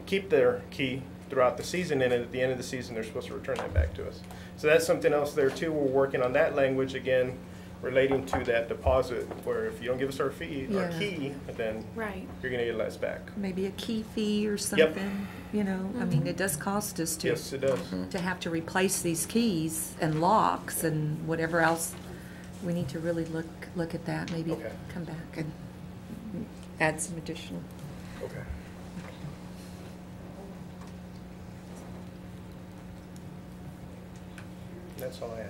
keep their key throughout the season, and at the end of the season, they're supposed to return that back to us. So that's something else there too. We're working on that language again, relating to that deposit, where if you don't give us our fee, our Yeah. key, then Right. you're gonna get less back. Maybe a key fee or something, you know? I mean, it does cost us to. Yes, it does. To have to replace these keys and locks and whatever else. We need to really look at that, maybe Okay. come back and add some additional. Okay. That's all I have.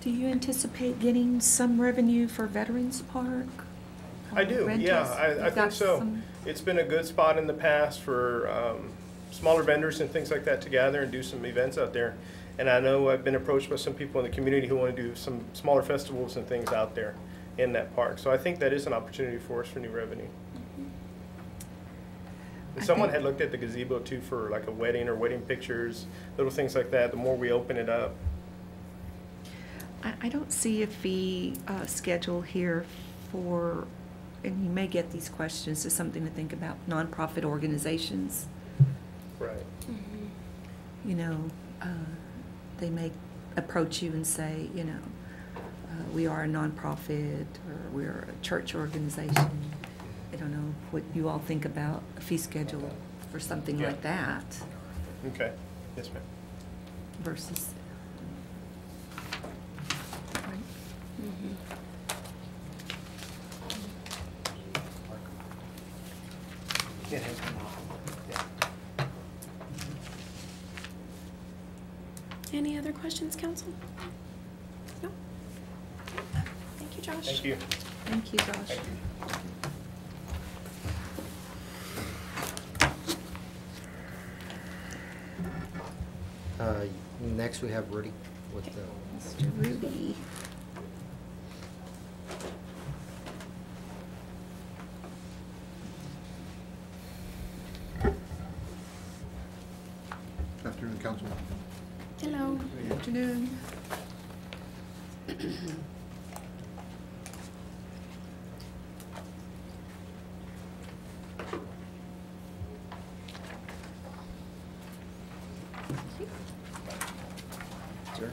Do you anticipate getting some revenue for Veterans Park? I do, rentals? yeah, I You've think got so. some- It's been a good spot in the past for smaller vendors and things like that to gather and do some events out there. And I know I've been approached by some people in the community who want to do some smaller festivals and things out there in that park. So I think that is an opportunity for us for new revenue. And someone had looked at the gazebo too for like a wedding or wedding pictures, little things like that. The more we open it up. I don't see a fee schedule here for, and you may get these questions, is something to think about, nonprofit organizations. Right. You know, they may approach you and say, you know, we are a nonprofit or we're a church organization. I don't know what you all think about a fee schedule for something like that Okay. Yes, ma'am. versus. Any other questions, council? No? Thank you, Josh. Thank you. Thank you, Josh. Thank you. Next, we have Rudy with the. Mr. Ruby. Good afternoon, Council. Hello. Good afternoon. Sir.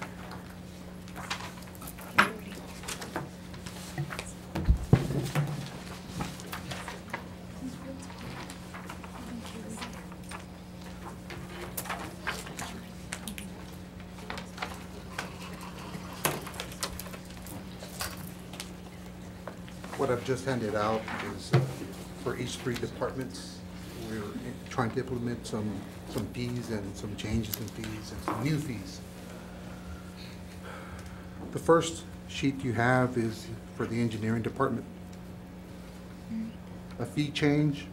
What I've just handed out is for each three departments. We're trying to implement some fees and some changes in fees and some new fees. The first sheet you have is for the engineering department. A fee change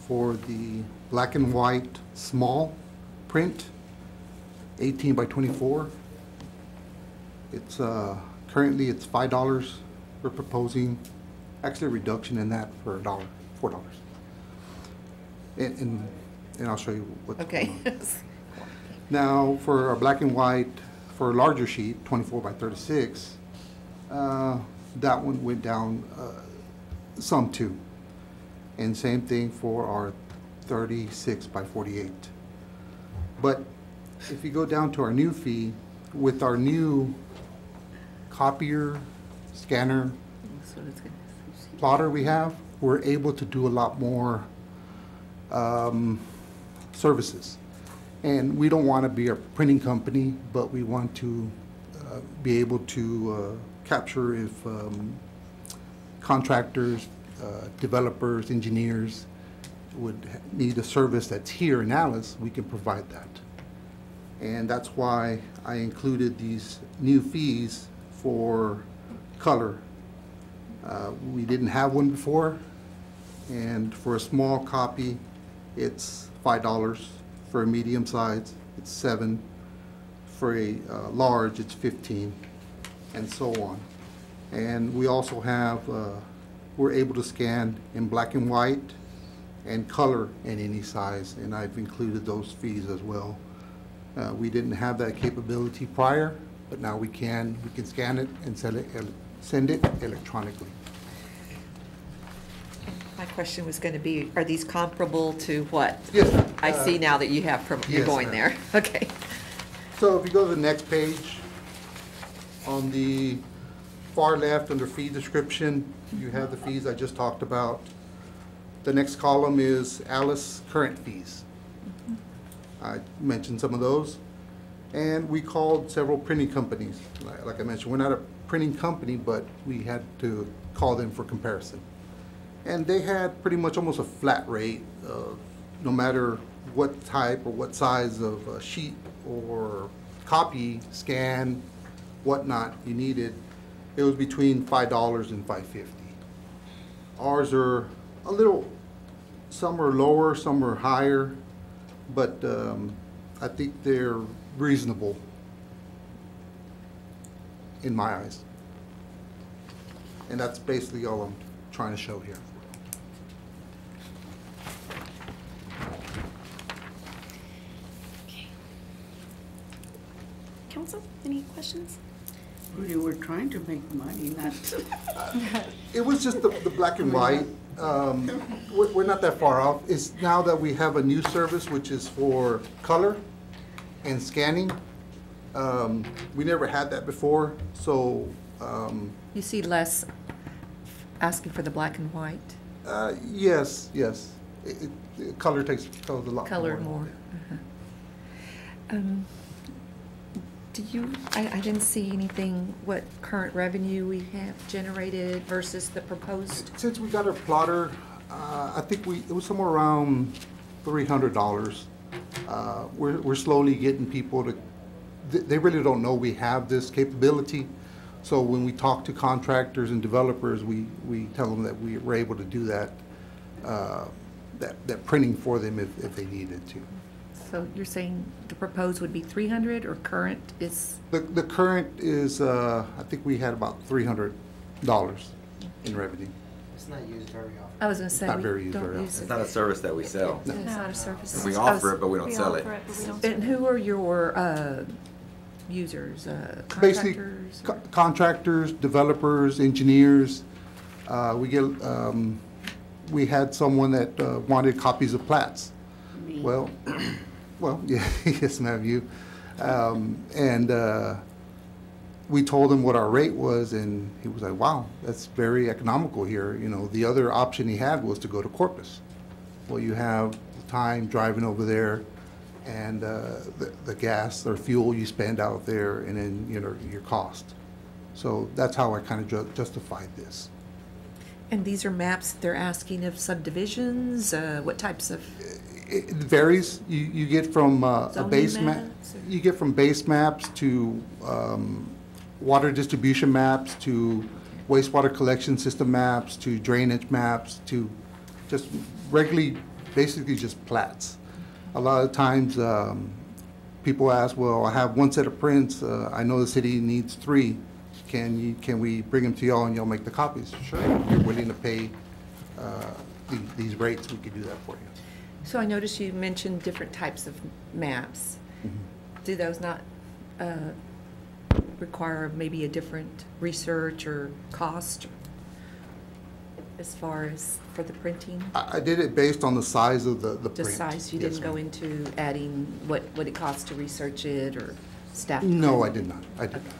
for the black and white small print, 18 by 24. It's currently it's $5. We're proposing actually a reduction in that for $4. And I'll show you what. Okay. Now, for our black and white, for a larger sheet, 24 by 36, that one went down some too. And same thing for our 36 by 48. But if you go down to our new fee, with our new copier, scanner, plotter we have, we're able to do a lot more services. And we don't want to be a printing company, but we want to be able to capture if contractors, developers, engineers would need a service that's here in Alice, we can provide that. And that's why I included these new fees for color. We didn't have one before, and for a small copy, it's $5. For a medium size, it's $7. For a large, it's $15, and so on. And we also have, we're able to scan in black and white and color in any size, and I've included those fees as well. We didn't have that capability prior, but now we can scan it and send it electronically. My question was going to be, are these comparable to what? Yes. I see now that you have, you're yes, going ma'am. there. Okay. So if you go to the next page, on the far left under fee description, you have the fees I just talked about. The next column is Alice current fees. I mentioned some of those. And we called several printing companies. Like I mentioned, we're not a printing company, but we had to call them for comparison. And they had pretty much almost a flat rate of no matter what type or what size of sheet or copy, scan, whatnot you needed, it was between $5 and $5.50. Ours are a little, some are lower, some are higher, but I think they're reasonable in my eyes. And that's basically all I'm trying to show here. Council, any questions? Rudy, we're trying to make money, not. It was just the black and white. We're not that far off. It's now that we have a new service, which is for color and scanning. We never had that before, so. You see less asking for the black and white? Yes, yes. Color takes a lot more. Color more. Do you, I didn't see anything, what current revenue we have generated versus the proposed? Since we got our plotter, I think it was somewhere around $300. We're slowly getting people to, they really don't know we have this capability. So when we talk to contractors and developers, we tell them that we're able to do that printing for them if they needed to. So you're saying the proposed would be 300 or current is? The current is, I think we had about $300 in revenue. It's not used very often. I was going to say, Not we very used don't very use It's it. not a service that we sell. It's not a service. We offer it, but we don't sell it. And who are your users, Basically, contractors? contractors, developers, engineers. We had someone that wanted copies of plats. Well, yeah, yes, ma'am, you. We told him what our rate was, and he was like, wow, that's very economical here. You know, the other option he had was to go to Corpus. Well, you have the time driving over there, and the gas or fuel you spend out there, and then, you know, your cost. So that's how I kind of justified this. And these are maps they're asking of subdivisions, what types of? It varies. You get from a Zoning base map. maps, or- You get from base maps to water distribution maps to wastewater collection system maps to drainage maps to just regularly, basically just plats. A lot of times, people ask, "Well, I have one set of prints. I know the city needs 3. Can we bring them to y'all and y'all make the copies?" Sure. If you're willing to pay these rates, we could do that for you. So I noticed you mentioned different types of maps. Do those not require maybe a different research or cost as far as for the printing? I did it based on the size of the print. The size, you Yes, didn't go ma'am. into adding what it costs to research it or staff? No, I did not. I did not.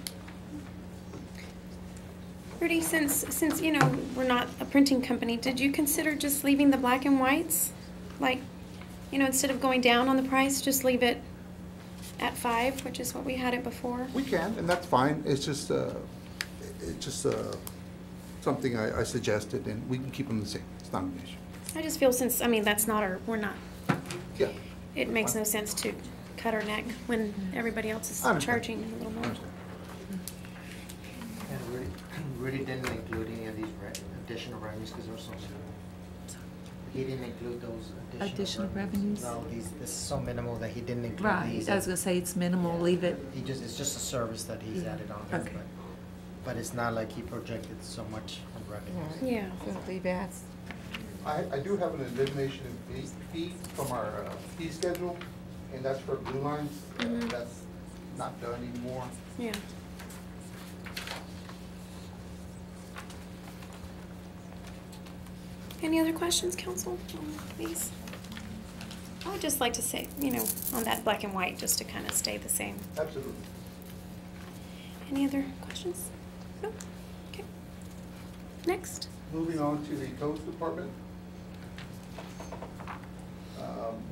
Rudy, since you know we're not a printing company, did you consider just leaving the black and whites? Like, you know, instead of going down on the price, just leave it at 5, which is what we had it before? We can, and that's fine. It's just something I suggested, and we can keep them the same. It's not an issue. I just feel since, I mean, that's not we're not, Yeah. it makes no sense to cut our neck when everybody else is I understand. charging a little more. And Rudy didn't include any of these additional revenues because there were so many. He didn't include those Additional revenues? No, this is so minimal that he didn't include Right, these. I was gonna say it's minimal, leave it. It's just a service that he's added on there, Okay. but it's not like he projected so much on revenues. Yeah. So leave as. I do have an elimination fee from our fee schedule, and that's for Blue Lines. That's not done anymore. Yeah. Any other questions, council, please? I would just like to say, you know, on that black and white, just to kind of stay the same. Absolutely. Any other questions? No? Okay. Next. Moving on to the codes department.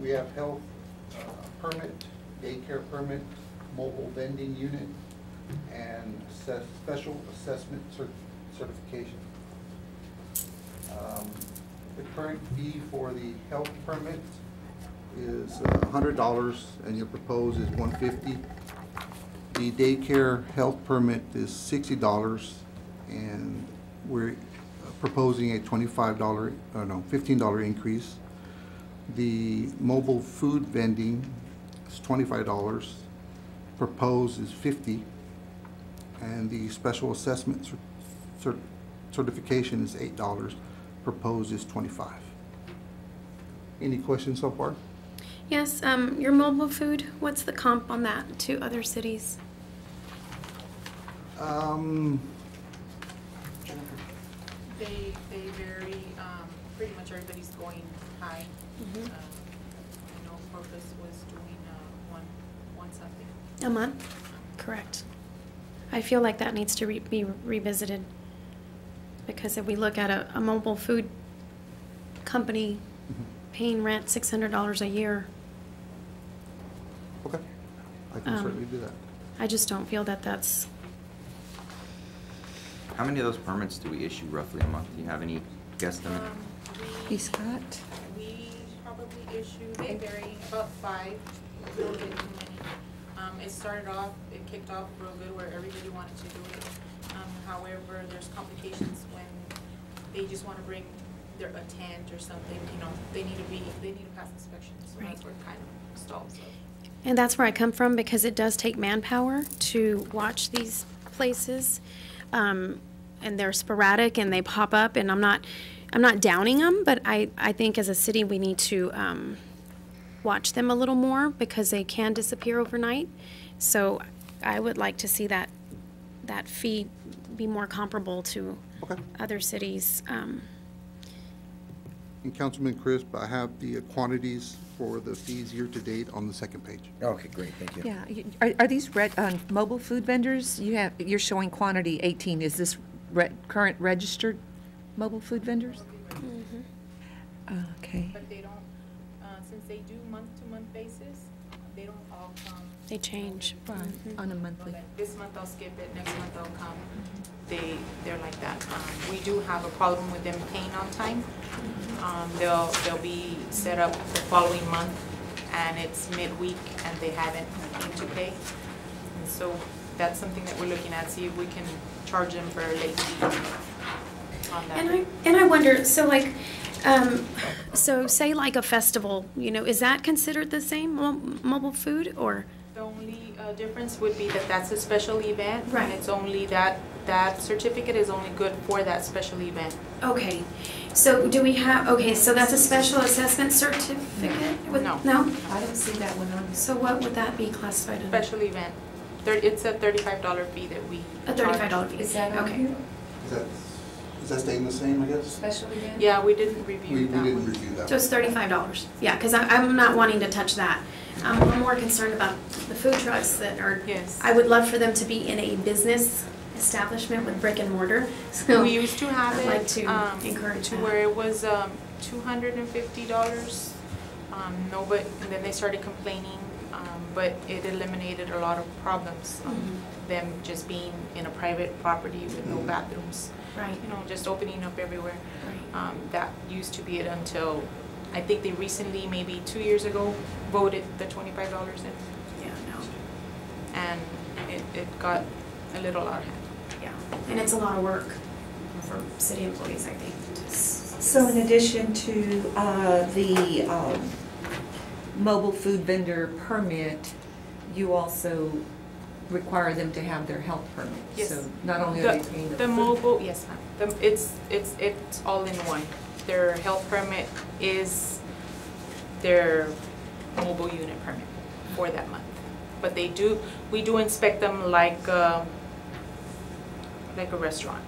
We have health permit, daycare permit, mobile vending unit, and special assessment certification. The current fee for the health permit is $100, and your proposed is $150. The daycare health permit is $60, and we're proposing a $15 increase. The mobile food vending is $25. Proposed is $50. And the special assessment certification is $8. Proposed is $25. Any questions so far? Yes, your mobile food, what's the comp on that to other cities? They vary, pretty much everybody's going high. I know Corpus was doing, one something. A month? Correct. I feel like that needs to be revisited, because if we look at a mobile food company paying rent $600 a year. Okay, I can certainly do that. I just don't feel that that's. How many of those permits do we issue roughly a month? Do you have any guesstimate? Scott? We probably issue, they vary, about 5, a little bit too many. It started off, it kicked off real good where everybody wanted to do it. However, there's complications when they just want to bring a tent or something, they need to pass inspection, so that's where it kind of stalls up. And that's where I come from, because it does take manpower to watch these places. And they're sporadic and they pop up, and I'm not downing them, but I think as a city we need to watch them a little more, because they can disappear overnight. So I would like to see that fee be more comparable to other cities. And Councilman Crisp, I have the quantities for the fees year to date on the second page. Okay, great, thank you. Yeah, are these mobile food vendors? You're showing quantity 18. Is this current registered mobile food vendors? Okay. But they don't, since they do month-to-month basis, they don't all come. They change. On a monthly. Like this month I'll skip it, next month they'll come. They're like that. We do have a problem with them paying on time. They'll be set up the following month, and it's midweek, and they haven't came to pay. And so that's something that we're looking at, see if we can charge them for a late fee on that. And I wonder, so like, so say like a festival, is that considered the same mobile food, or? The only difference would be that that's a special event, Right. and it's only that certificate is only good for that special event. Okay, so do we have, so that's a special assessment certificate? No. No? I don't see that one on. So what would that be classified under? Special event. It's a $35 fee that we A $35 fee. Is that on Okay. here? Is that staying the same, I guess? Special event? Yeah, we didn't review We that didn't one. review that. So it's $35. Yeah, because I'm not wanting to touch that. I'm more concerned about the food trucks that are. Yes. I would love for them to be in a business establishment with brick and mortar. So We used to have I'd it. like to encourage to that. where it was $250. And then they started complaining, but it eliminated a lot of problems. Them just being in a private property with no bathrooms. Right. Just opening up everywhere. That used to be it until, I think they recently, maybe 2 years ago, voted the $25 in. Yeah, no. And it got a little out of hand. Yeah, and it's a lot of work for city employees, I think. So in addition to the mobile food vendor permit, you also require them to have their health permit? Yes. So not only are they paying The the food. mobile, yes ma'am. It's all in one. Their health permit is their mobile unit permit for that month. But we do inspect them like a restaurant.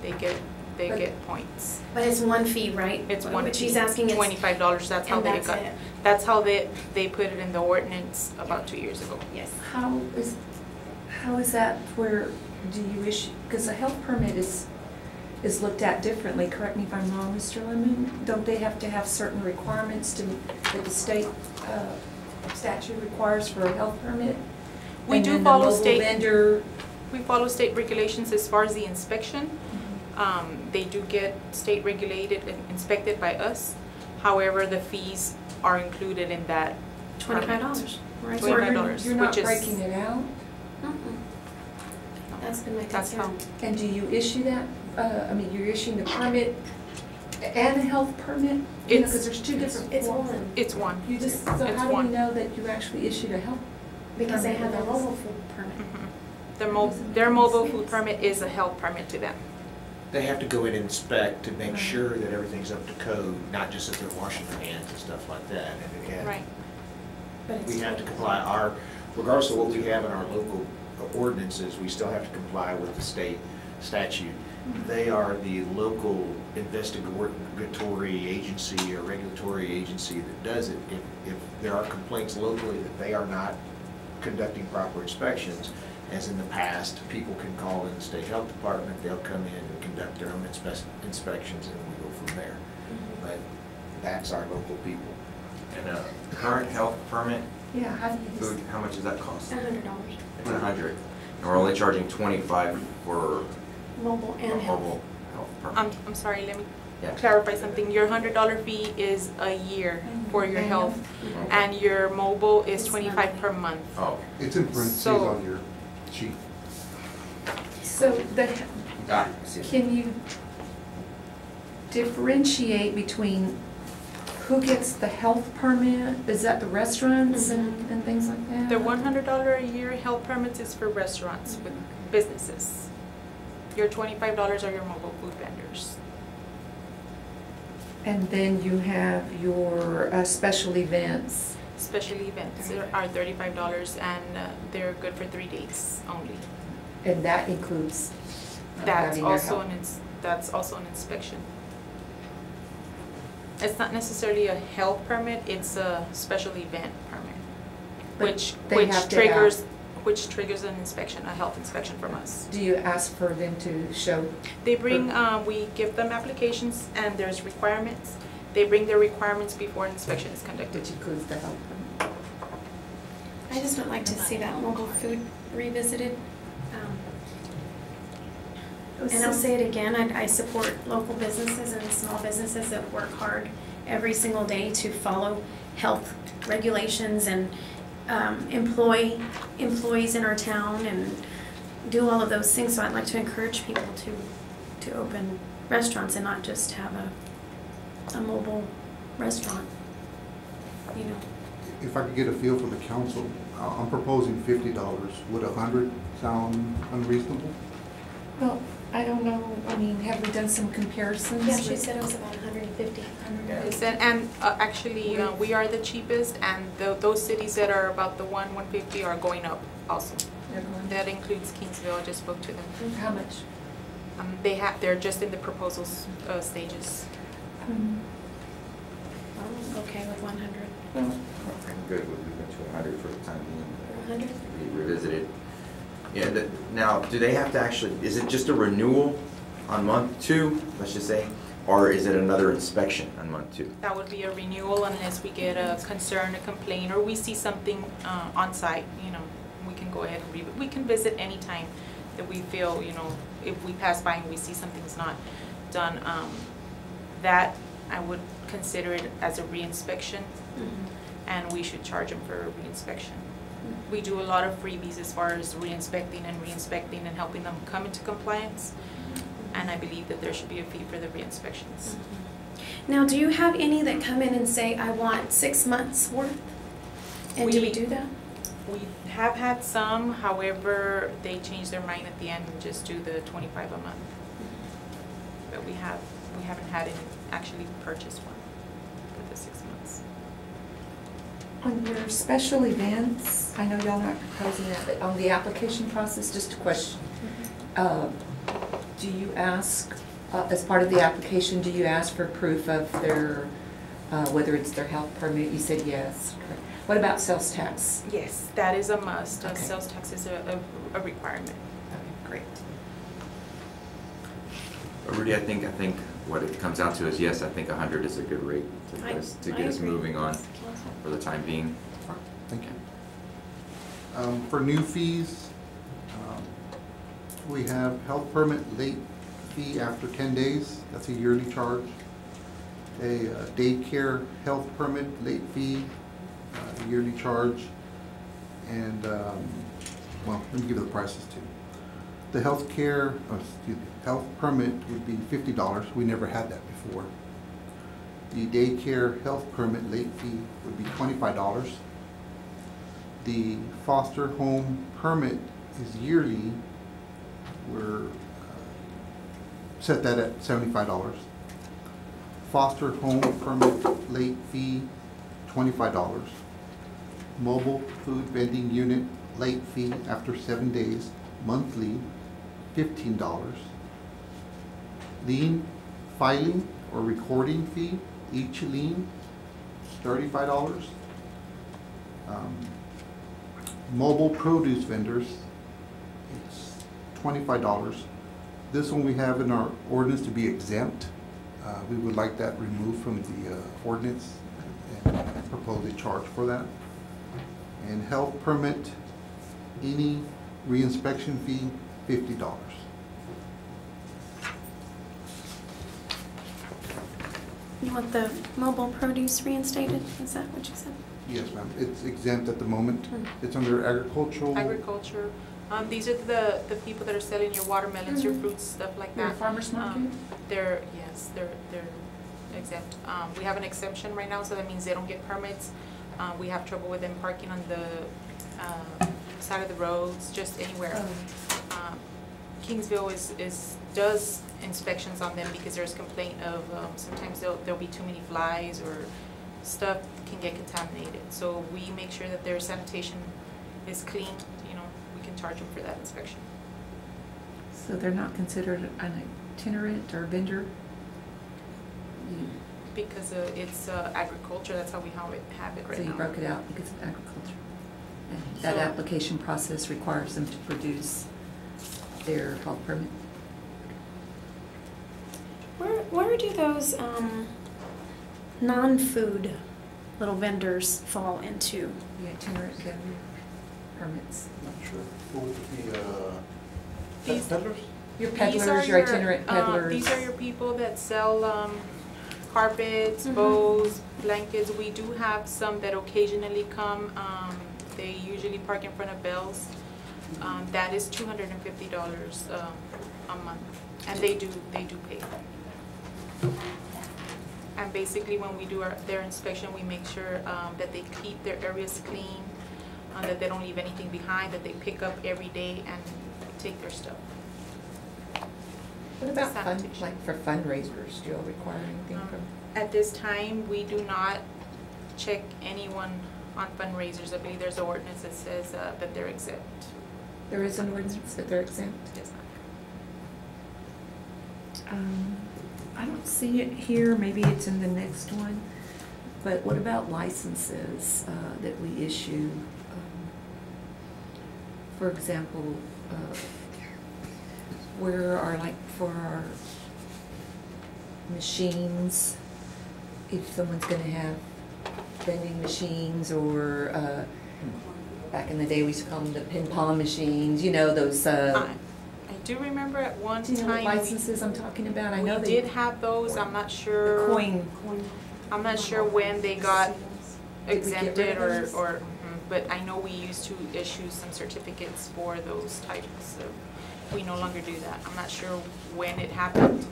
They get points. But it's one fee, right? It's one What fee. she's asking is. $25. That's how and they that's got. it. That's how they put it in the ordinance about 2 years ago. Yes. How is that where do you issue, because a health permit is looked at differently, correct me if I'm wrong, Mr. Lemon? Don't they have to have certain requirements that the state statute requires for a health permit? We And do then the follow mobile state. vendor. We follow state regulations as far as the inspection. They do get state regulated and inspected by us. However, the fees are included in that. $25, right? $25, You're not which is. breaking it out? That's been my That's concern. And do you issue that I mean, you're issuing the permit and a health permit? Because there's two different forms. It's one. You just, so It's how do one. you know that you actually issued a health? Because they permit have a with us? mobile food permit. Their mobile food permit is a health permit to them. They have to go in and inspect to make sure that everything's up to code, not just that they're washing their hands and stuff like that. And Right. we have to comply, regardless of what we have in our local ordinances, we still have to comply with the state statute. They are the local investigatory agency or regulatory agency that does it. If there are complaints locally that they are not conducting proper inspections, as in the past, people can call in the state health department, they'll come in and conduct their own inspections, and we go from there. But that's our local people. And current health permit, Yeah, how do you food, how much does that cost? $100. It's $100. And we're only charging $25 for Mobile and health. mobile health permit. I'm sorry, let me Yeah. clarify something. Your $100 fee is a year for your health, Okay. and your mobile is $25 per month. Oh, It's in parentheses So- on your sheet. So the, got it. I see it. can you differentiate between who gets the health permit? Is that the restaurants and things like that? The $100 a year health permits is for restaurants with businesses. Your $25 are your mobile food vendors. And then you have your special events. Special events are $35, and they're good for 3 days only. And that includes That's having their also health. that's also an inspection. It's not necessarily a health permit, it's a special event permit, But which they have to have- which triggers an inspection, a health inspection from us. Do you ask for them to show? They bring, we give them applications and there's requirements. They bring their requirements before an inspection is conducted. Which includes the health permit? I just would like to see that mobile food revisited. And I'll say it again, I support local businesses and small businesses that work hard every single day to follow health regulations and employ employees in our town and do all of those things. So I'd like to encourage people to open restaurants and not just have a mobile restaurant, you know. If I could get a feel for the council, I'm proposing $50. Would 100 sound unreasonable? Well, I don't know, I mean, have we done some comparisons? Yeah, she with- said it was about 150. And actually, we are the cheapest, and those cities that are about the 150 are going up also. They're going- That includes Kingsville, I just spoke to them. How much? They're just in the proposals stages. I'm okay with 100. I'm good with moving to 100 for the time being. 100? Be revisited. Yeah, now, do they have to actually, is it just a renewal on month 2, let's just say? Or is it another inspection on month 2? That would be a renewal unless we get a concern, a complaint, or we see something on site, you know, we can go ahead and we can visit anytime that we feel, you know, if we pass by and we see something's not done. That, I would consider it as a reinspection, and we should charge them for a reinspection. We do a lot of freebies as far as reinspecting and helping them come into compliance. And I believe that there should be a fee for the re-inspections. Now, do you have any that come in and say, I want 6 months worth? And do we do that? We have had some, however, they change their mind at the end and just do the 25 a month. But we haven't had any actually purchase one for the 6 months. On your special events, I know y'all not proposing that, but on the application process, just a question. Do you ask, as part of the application, do you ask for proof of their, whether it's their health permit? You said yes. What about sales tax? Yes, that is a must. Okay. Sales tax is a requirement. Okay, great. Rudy, I think what it comes down to is, yes, I think 100 is a good rate to get us agree. moving on for the time being. Thank you. For new fees, we have health permit late fee after 10 days. That's a yearly charge. A daycare health permit late fee, yearly charge. And, well, let me give you the prices too. The health permit would be $50. We never had that before. The daycare health permit late fee would be $25. The foster home permit is yearly. We're set that at $75. Foster home permit late fee, $25. Mobile food vending unit late fee after 7 days, monthly, $15. Lien filing or recording fee, each lien, $35. Mobile produce vendors, it's $25. This one we have in our ordinance to be exempt. We would like that removed from the ordinance and propose a charge for that. And health permit, any reinspection fee, $50. You want the mobile produce reinstated? Is that what you said? Yes, ma'am. It's exempt at the moment. It's under agricultural. Agriculture. These are the people that are selling your watermelons, your fruits, stuff like that. Farmers market? They're exempt. We have an exemption right now, so that means they don't get permits. We have trouble with them parking on the side of the roads, just anywhere. Kingsville does inspections on them because there's complaint of sometimes there'll be too many flies or stuff can get contaminated. So we make sure that their sanitation is clean. We can charge them for that inspection. So they're not considered an itinerant or vendor? Because it's agriculture, that's how we have it right now. So you broke it out because of agriculture. And that application process requires them to produce their health permit? Where do those non-food little vendors fall into? The itinerant vendor permits. Not sure. What would be These- peddlers? Your peddlers, your itinerant peddlers. These are your people that sell carpets, bows, blankets. We do have some that occasionally come. They usually park in front of Bell's. That is $250 a month, and they do pay. And basically, when we do their inspection, we make sure that they keep their areas clean, that they don't leave anything behind, that they pick up every day and take their stuff. What about for fundraisers? Do you all require anything from? At this time, we do not check anyone on fundraisers. I believe there's an ordinance that says that they're exempt. There is an ordinance that they're exempt? Yes, I don't see it here. Maybe it's in the next one. But what about licenses that we issue? For example, where are for our machines, if someone's going to have vending machines or back in the day we used to call them the ping pong machines, those. I do remember at one time. What licenses I'm talking about? I know we did have those. I'm not sure. The coin. I'm not sure when they got exempted or but I know we used to issue some certificates for those types of. We no longer do that. I'm not sure when it happened,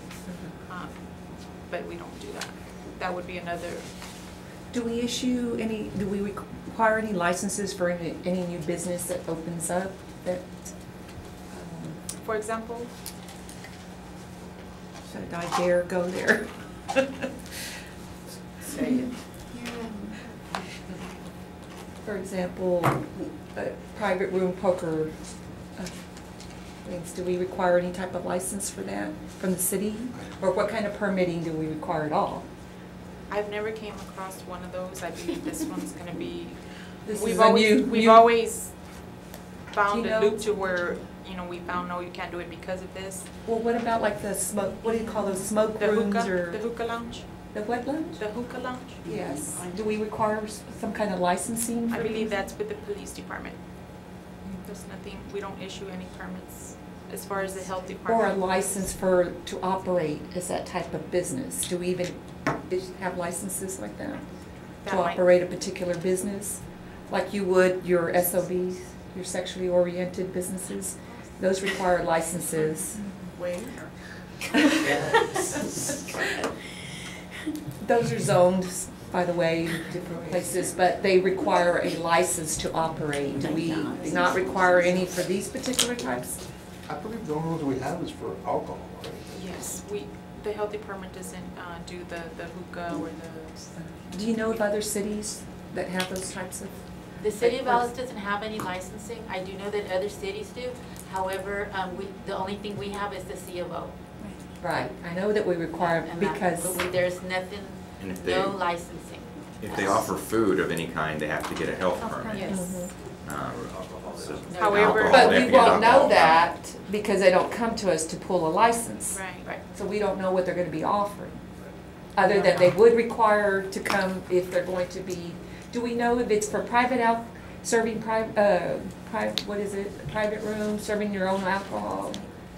but we don't do that. That would be another. Do we issue any? Do we require any licenses for any new business that opens up? That, for example, should I dare go there? Say it. For example, private room poker things. Do we require any type of license for that from the city? Or what kind of permitting do we require at all? I've never came across one of those. I believe this one's going to be. We've always found a loop to where we found no, you can't do it because of this. Well, what about like the smoke? What do you call those smoke rooms or the hookah lounge? The what lounge? The hookah lounge. Yes. Do we require some kind of licensing? I believe that's with the police department. There's nothing. We don't issue any permits as far as the health department. Or a license to operate as that type of business. Do we even have licenses like that? To operate a particular business? Like you would your SOBs, your sexually oriented businesses? Those require licenses. Where? Those are zoned, by the way, in different places, but they require a license to operate. Do we not require any for these particular types? I believe the only ones we have is for alcohol, right? Yes, the health department doesn't do the hookah or the. Do you know of other cities that have those types of? The city of Alice doesn't have any licensing. I do know that other cities do. However, the only thing we have is the C of O. Right, I know that we require, And that- because. but there's nothing, And if no licensing. If they offer food of any kind, they have to get a health permit. Yes. So However- alcohol, But they have we to get won't know alcohol. that because they don't come to us to pull a license. Right. So we don't know what they're gonna be offering. Other than they would require to come if they're going to be, do we know if it's for serving what is it, private room, serving your own alcohol?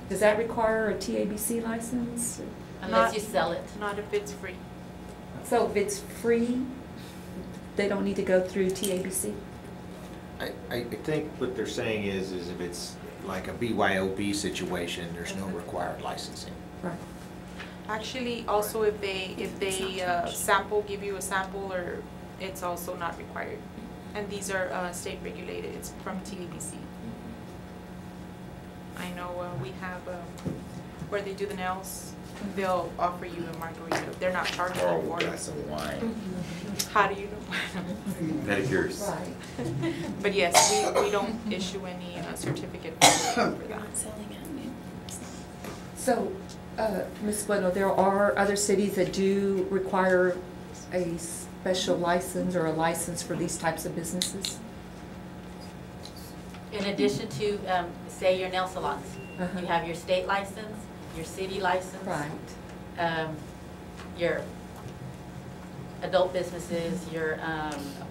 Does that require a TABC license? Unless you sell it. Not if it's free. So if it's free, they don't need to go through TABC? I think what they're saying is if it's like a BYOB situation, there's no required licensing. Right. Actually, also if they give you a sample, or it's also not required. And these are state regulated, it's from TABC. I know we have where they do the nails, they'll offer you a margarita. They're not charging Or you a for glass it. of wine. How do you know? Pedicures. Right. But yes, we don't issue any certificate for that. So, Ms. Bueno, there are other cities that do require a special license or a license for these types of businesses? In addition to, say, your nail salons, Uh-huh. you have your state license, your city license. Right. Your adult businesses, your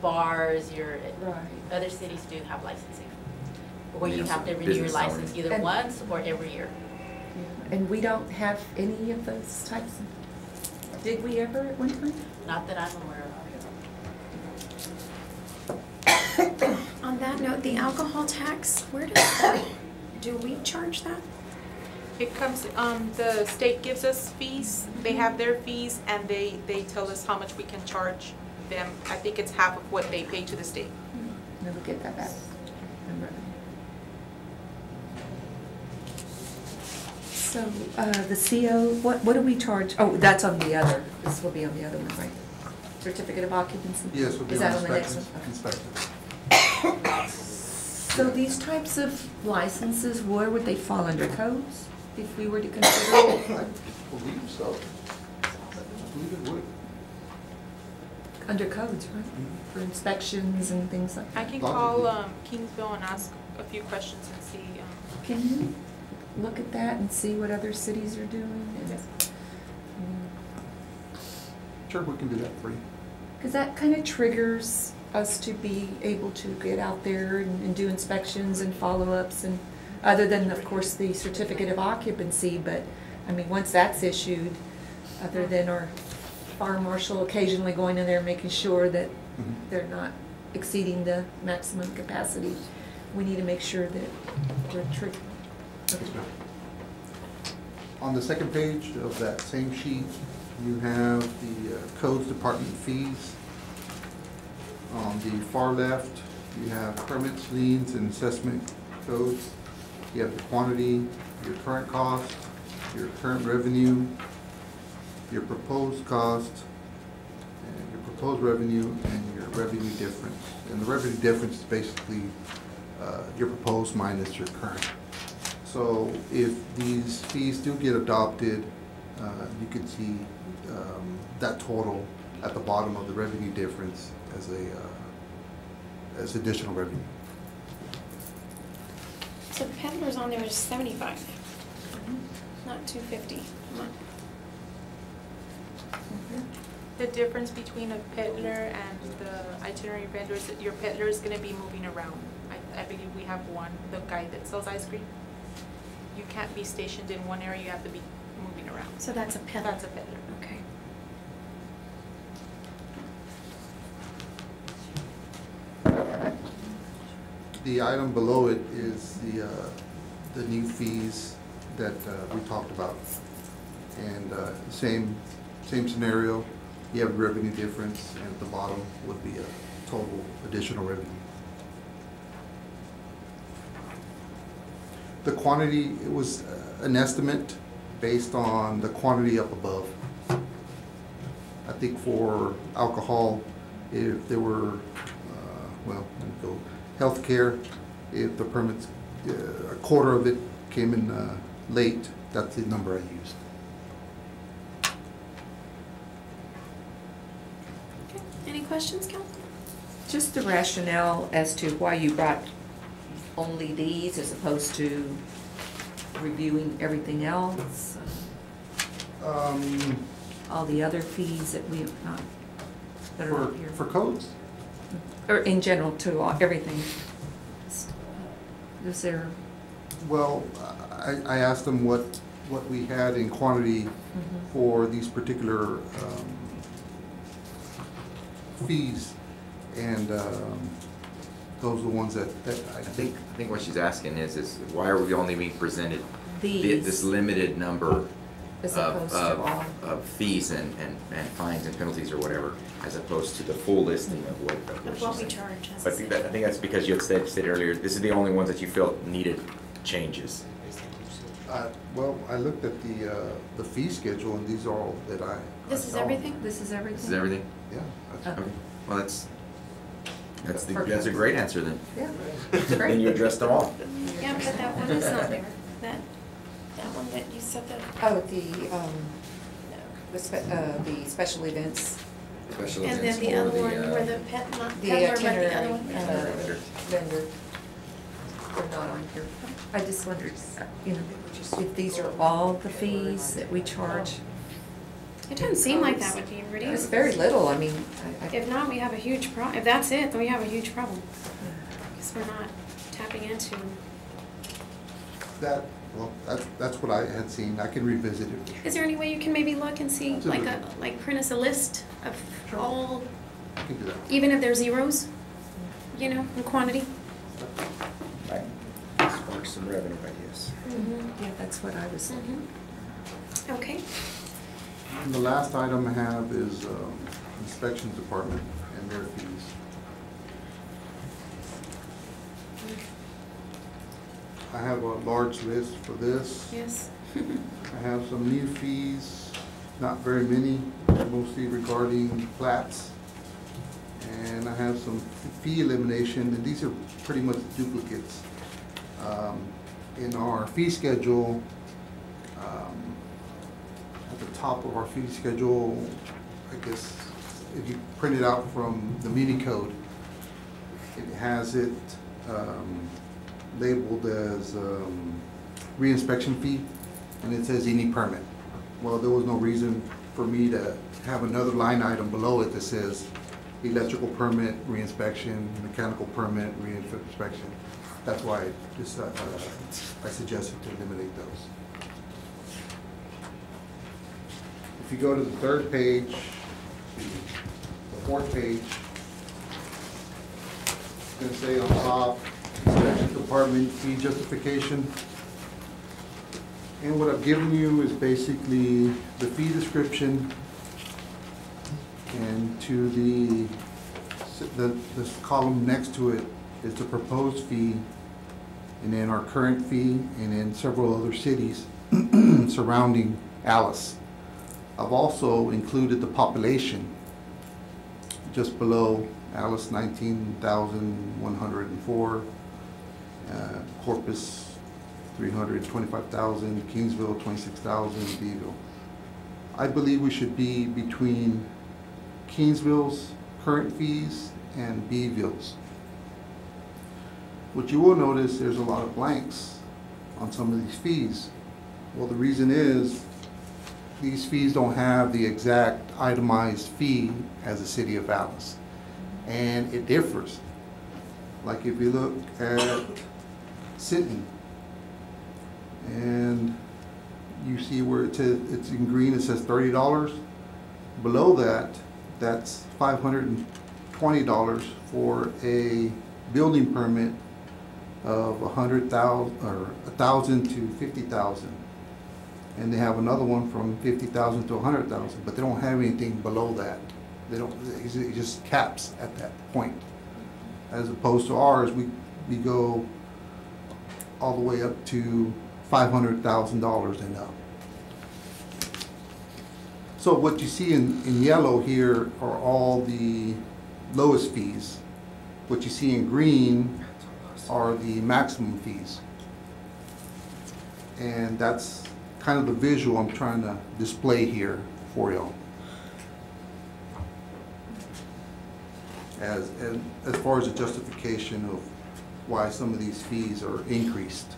bars, your, Right. other cities do have licensing. Where you Yes, have to renew your business owners. license either And- once or every year. And we don't have any of those types of, did we ever at one time? Not that I'm aware of. On that note, the alcohol tax, where does that, do we charge that? It comes, the state gives us fees, they have their fees, and they tell us how much we can charge them. I think it's half of what they pay to the state. Let me get that back. So, the CO, what do we charge? Oh, that's on the other, this will be on the other one, right? Certificate of occupancy? Yes, we'll be Is that on on the next one? inspector. So these types of licenses, where would they fall under codes, if we were to consider it? I believe so. I believe it would. Under codes, right? For inspections and things like that? I can call Kingsville and ask a few questions and see. Can you look at that and see what other cities are doing? Sure, we can do that for you. Because that kind of triggers us to be able to get out there and do inspections and follow-ups, and other than, of course, the certificate of occupancy, but, I mean, once that's issued, other than our fire marshal occasionally going in there and making sure that they're not exceeding the maximum capacity, we need to make sure that they're triggered. Yes, ma'am. On the second page of that same sheet, you have the codes department fees. On the far left, you have permits, liens, and assessment codes. You have the quantity, your current cost, your current revenue, your proposed cost, and your proposed revenue, and your revenue difference. And the revenue difference is basically your proposed minus your current. So if these fees do get adopted, you can see that total at the bottom of the revenue difference as additional revenue. So peddlers on there is 75, not 250 a month. The difference between a peddler and the itinerary vendor is that your peddler is going to be moving around. I believe we have one, the guy that sells ice cream. You can't be stationed in one area, you have to be moving around. So that's a peddler? That's a peddler. Okay. The item below it is the the new fees that we talked about. And same scenario, you have revenue difference, and at the bottom would be a total additional revenue. The quantity, it was an estimate based on the quantity up above. I think for alcohol, if there were, well, go healthcare, if the permits, a quarter of it came in late, that's the number I used. Okay. Any questions, Cal? Just the rationale as to why you brought only these as opposed to reviewing everything else? All the other fees that we have not, that are not here? For codes? Or in general to everything? Is there? Well, I asked them what we had in quantity for these particular fees, and those are the ones that I think. I think what she's asking is why are we only being presented this limited number of fees and fines and penalties or whatever, as opposed to the full listing of what we charge. I think that's because you had said earlier, this is the only ones that you felt needed changes. Well, I looked at the fee schedule, and these are all that I This is saw. everything? This is everything? This is everything? Yeah. Okay. Well, that's a great answer then. Yeah. Then you addressed them all. Yeah, but that one is not there. That one that you said that. Oh, the special events. Special And events then the or other one the, where the pet, not The peddler, but the itinerary other one. vendor. They're not on here. I just wondered, you know, if these are all the fees that we charge? It doesn't seem like that would be reduced. It's very little, I mean. If not, we have a huge problem. If that's it, then we have a huge problem. Because we're not tapping into. Well, that's what I had seen. I can revisit it. Is there any way you can maybe look and see, like print us a list of all, I can do that. even if they're zeros, you know, in quantity? Spark some revenue ideas. Yeah, that's what I was thinking. Okay. And the last item I have is inspections department and their fees. I have a large list for this. Yes. I have some new fees, not very many, mostly regarding plats. And I have some fee elimination, and these are pretty much duplicates. In our fee schedule, at the top of our fee schedule, I guess if you print it out from the mini code, it has it labeled as reinspection fee, and it says any permit. Well, there was no reason for me to have another line item below it that says electrical permit, reinspection, mechanical permit, reinspection. That's why I suggested to eliminate those. If you go to the third page, the fourth page, it's going to say on top, inspection department fee justification. And what I've given you is basically the fee description, and to this column next to it is the proposed fee, and then our current fee, and then several other cities surrounding Alice. I've also included the population just below Alice, 19,104, Corpus, 325,000, Kingsville, 26,000, Beeville. I believe we should be between Kingsville's current fees and Beeville's. What you will notice, there's a lot of blanks on some of these fees. Well, the reason is these fees don't have the exact itemized fee as the city of Alice, and it differs. Like if you look at Sinton, and you see where it says, it's in green, it says $30. Below that, that's $520 for a building permit of 100,000 or 1,000 to 50,000. And they have another one from 50,000 to 100,000, but they don't have anything below that. They don't, it just caps at that point. As opposed to ours, we go all the way up to $500,000 and up. So what you see in yellow here are all the lowest fees. What you see in green are the maximum fees. And that's kind of the visual I'm trying to display here for y'all. As far as the justification of why some of these fees are increased.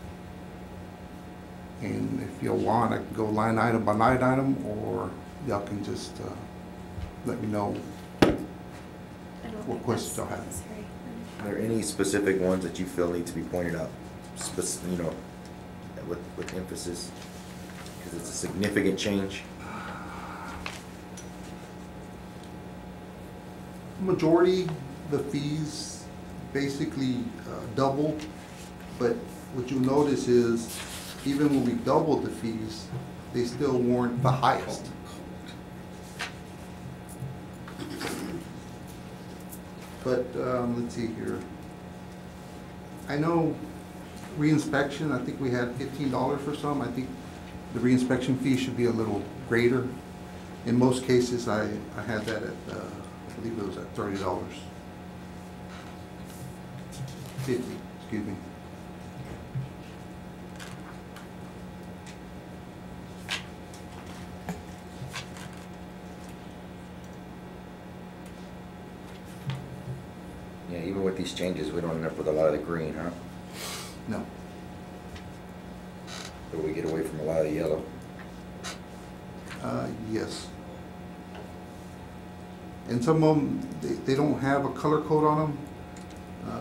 And if you want, I can go line item by line item, or y'all can just let me know what questions y'all have. Are there any specific ones that you feel need to be pointed out, you know, with emphasis? Because it's a significant change. Majority, the fees basically double, but what you'll notice is even when we doubled the fees, they still weren't the highest. But let's see here. I know reinspection, I think we had $15 for some. I think the reinspection fee should be a little greater. In most cases, I had that at, I believe it was at $30. 50, excuse me. Yeah, even with these changes, we don't end up with a lot of the green, huh? No. But we get away from a lot of the yellow. Yes. And some of them, they don't have a color code on them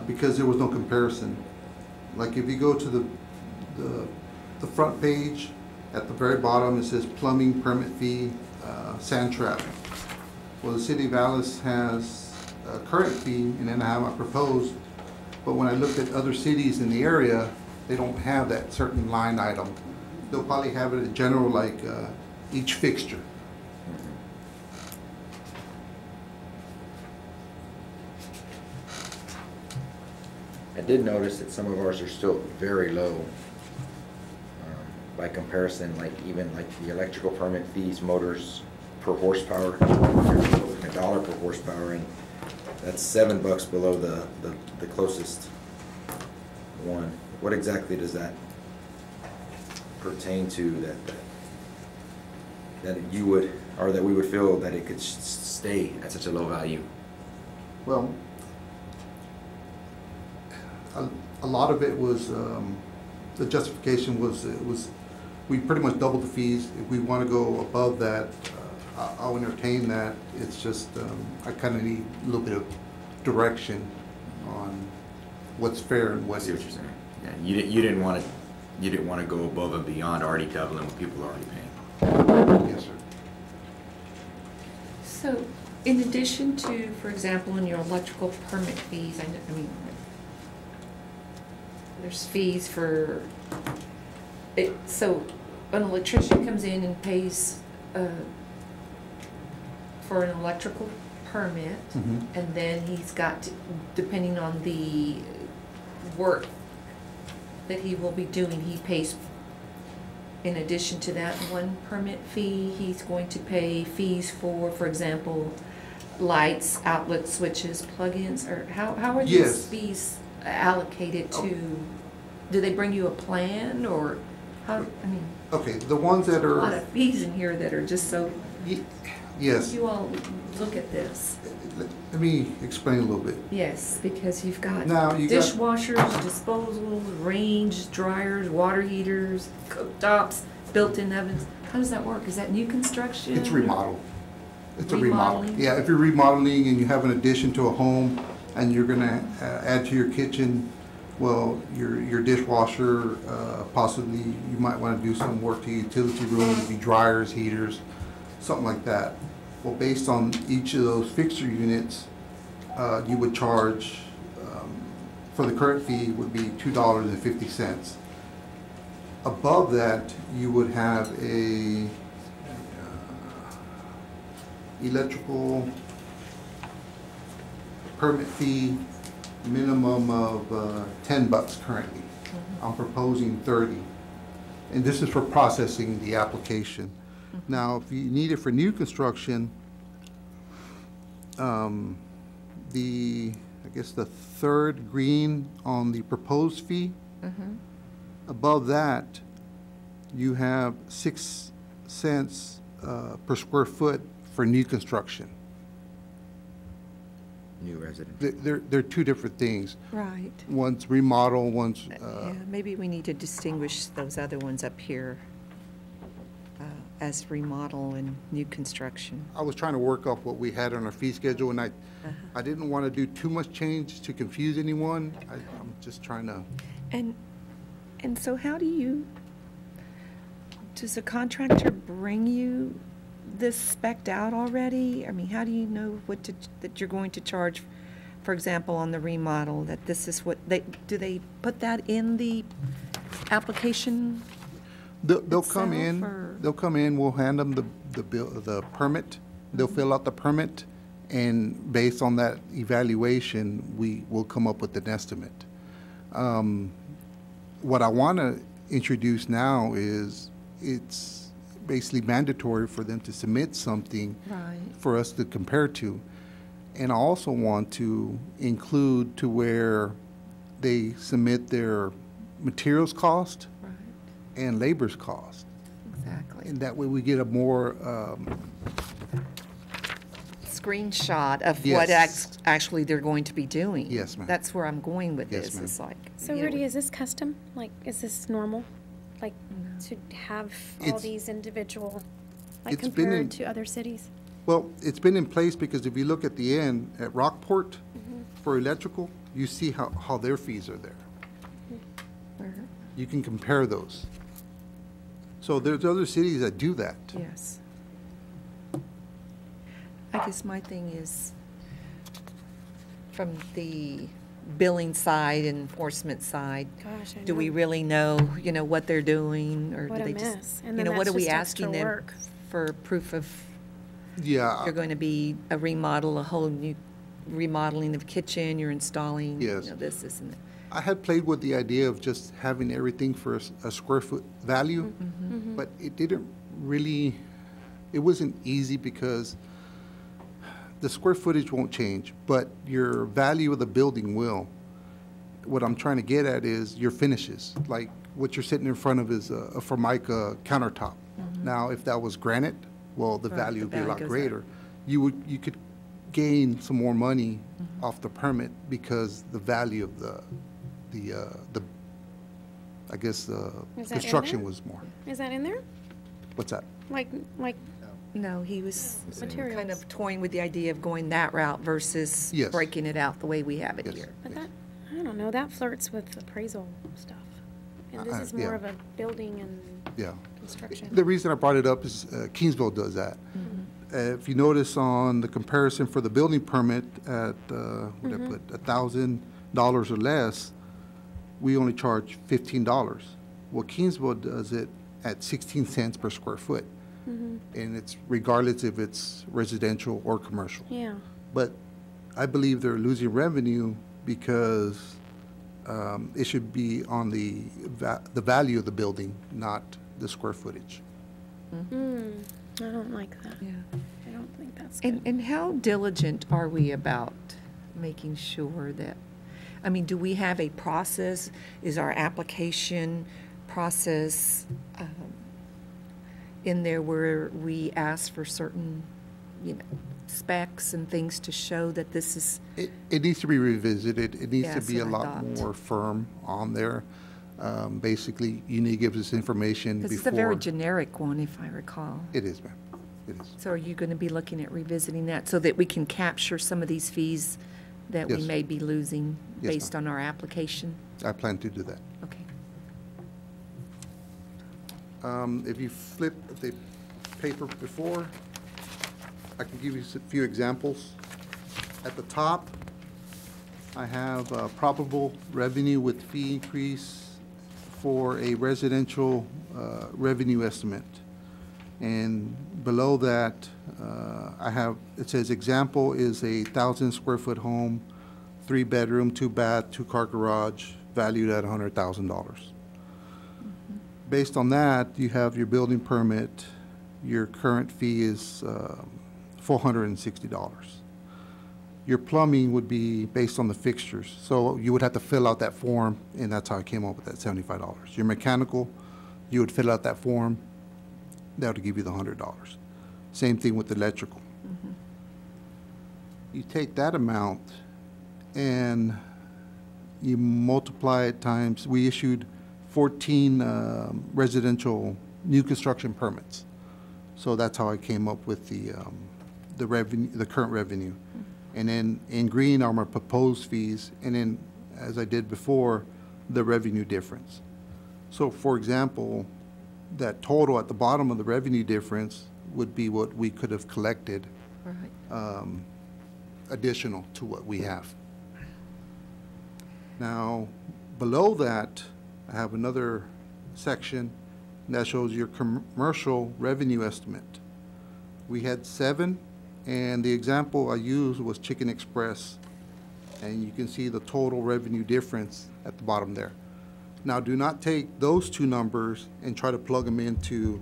because there was no comparison. Like if you go to the front page, at the very bottom, it says plumbing permit fee, sand trap. Well, the city of Alice has a current fee, and then I have my proposed, but when I looked at other cities in the area, they don't have that certain line item. They'll probably have it in general, like each fixture. I did notice that some of ours are still very low by comparison, like even like the electrical permit fees, motors per horsepower, $1 per horsepower, and that's $7 below the closest one. What exactly does that pertain to that you would, or that we would feel that it could stay at such a low value? Well, a lot of it was, the justification was, we pretty much doubled the fees. If we want to go above that, I'll entertain that. It's just, I kind of need a little bit of direction on what's fair and what. I see what you're saying. Yeah, you didn't want to go above and beyond already doubling what people are already paying. Yes, sir. So, in addition to, for example, in your electrical permit fees, I mean, there's fees for it. So, an electrician comes in and pays for an electrical permit, and then he's got to, depending on the work that he will be doing, he pays, in addition to that one permit fee, he's going to pay fees for example, lights, outlet switches, plug-ins, or how are these fees allocated to? Do they bring you a plan, or how, I mean? Okay, the ones that are. A lot of fees in here that are just so. Yes. You all look at this. Let me explain a little bit. Yes, because you've got Now, you dishwashers, disposals, range, dryers, water heaters, cooktops, built-in ovens. How does that work? Is that new construction? It's remodel. It's a remodel. Remodeling? Yeah, if you're remodeling and you have an addition to a home and you're gonna add to your kitchen, well, your dishwasher, possibly you might wanna do some work to utility room, maybe dryers, heaters, something like that. Well, based on each of those fixture units, you would charge for the current fee would be $2.50. Above that, you would have a electrical permit fee minimum of $10 currently. I'm proposing 30. And this is for processing the application. Now, if you need it for new construction, I guess the third green on the proposed fee, above that, you have 6 cents per square foot for new construction. New resident. They're two different things. Right. One's remodel, one's, Yeah, maybe we need to distinguish those other ones up here as remodel and new construction. I was trying to work off what we had on our fee schedule, and I didn't want to do too much change to confuse anyone. I'm just trying to. And so how do you, does a contractor bring you this spec'd out already? I mean, how do you know that you're going to charge, for example, on the remodel, that this is what do they put that in the application? They'll come in. They'll come in. We'll hand them the permit. They'll fill out the permit, and based on that evaluation, we will come up with an estimate. What I want to introduce now is it's basically mandatory for them to submit something for us to compare to. And I also want to include to where they submit their materials cost and labor's cost. Exactly. And that way we get a more screenshot of Yes. what actually they're going to be doing. Yes, ma'am. That's where I'm going with Yes, this. ma'am. It's like, So you know, Rudy, is this custom? Like, is this normal? Like, to have all It's- these individual, like it's been compared in- to other cities? Well, it's been in place because if you look at the end at Rockport for electrical, you see how their fees are there. You can compare those. So there's other cities that do that. Yes. I guess my thing is, from the billing side and enforcement side, Gosh, I do we know. really know, what they're doing? Or What do a they mess. just, And then what that's are we just extra asking them work. for proof of? Yeah. You're going to be a remodel, a whole new remodeling of kitchen, you're installing, Yes. this, and that. I had played with the idea of just having everything for a square foot value, but it didn't really, it wasn't easy because the square footage won't change, but your value of the building will. What I'm trying to get at is your finishes, like what you're sitting in front of is a Formica countertop. Now, if that was granite, well, the Right, value the would be a value lot goes greater. You could gain some more money off the permit because the value of the I guess the Is that in construction there? was more. Is that in there? What's that? Like, No, he was kind Materials. of toying with the idea of going that route versus Yes. breaking it out the way we have it here. But that, I don't know, that flirts with appraisal stuff. And this is yeah. more of a building and Yeah. construction. The reason I brought it up is Kingsville does that. If you notice on the comparison for the building permit at, what did I put, $1,000 or less, we only charge $15. Well, Kingsville does it at 16 cents per square foot. And it's regardless if it's residential or commercial. Yeah. But I believe they're losing revenue because it should be on the value of the building, not the square footage. I don't like that. Yeah. I don't think that's good. And how diligent are we about making sure that, I mean, do we have a process? Is our application process in there where we ask for certain, specs and things to show that this is? It needs to be revisited. It needs to That's be a what I lot thought. more firm on there. Basically, you need to give us information This before. is a very generic one, if I recall. It is, ma'am. It is. So are you going to be looking at revisiting that so that we can capture some of these fees that we Yes. may be losing Yes, based on our application? I plan to do that. Okay. If you flip the paper before, I can give you a few examples. At the top, I have probable revenue with fee increase for a residential revenue estimate. And below that, I have, it says example is a 1,000 square foot home, 3-bedroom, 2-bath, 2-car garage, valued at $100,000. Based on that, you have your building permit. Your current fee is $460. Your plumbing would be based on the fixtures. So you would have to fill out that form, and that's how I came up with that $75. Your mechanical, you would fill out that form. That would give you the $100. Same thing with electrical. You take that amount and you multiply it times, we issued 14 residential new construction permits. So that's how I came up with the revenue, the current revenue. And then in green are my proposed fees, and then, as I did before, the revenue difference. So for example, that total at the bottom of the revenue difference would be what we could have collected, additional to what we have. Now, below that, I have another section that shows your commercial revenue estimate. We had 7, and the example I used was Chicken Express, and you can see the total revenue difference at the bottom there. Now, do not take those 2 numbers and try to plug them into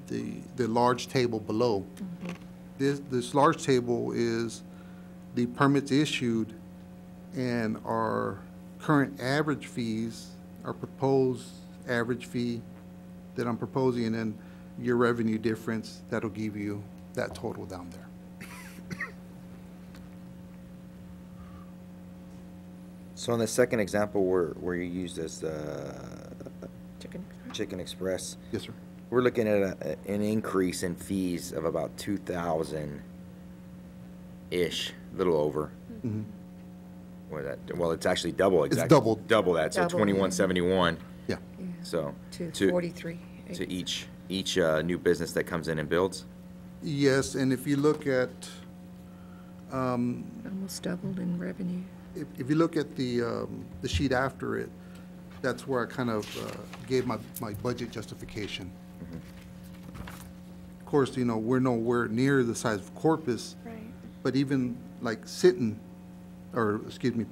the large table below. This large table is the permits issued and our current average fees, our proposed average fee that I'm proposing, and then your revenue difference, that'll give you that total down there. So in the second example where you used as Chicken Express. Yes, sir. We're looking at an increase in fees of about 2,000-ish, a little over. Well, it's actually double exactly. It's double. Double that, so Double. 2171. Yeah. So To 43. to each new business that comes in and builds. Yes, and if you look at Almost doubled in revenue. if you look at the sheet after it, that's where I kind of gave my budget justification. Of course, you know, we're nowhere near the size of Corpus, but even like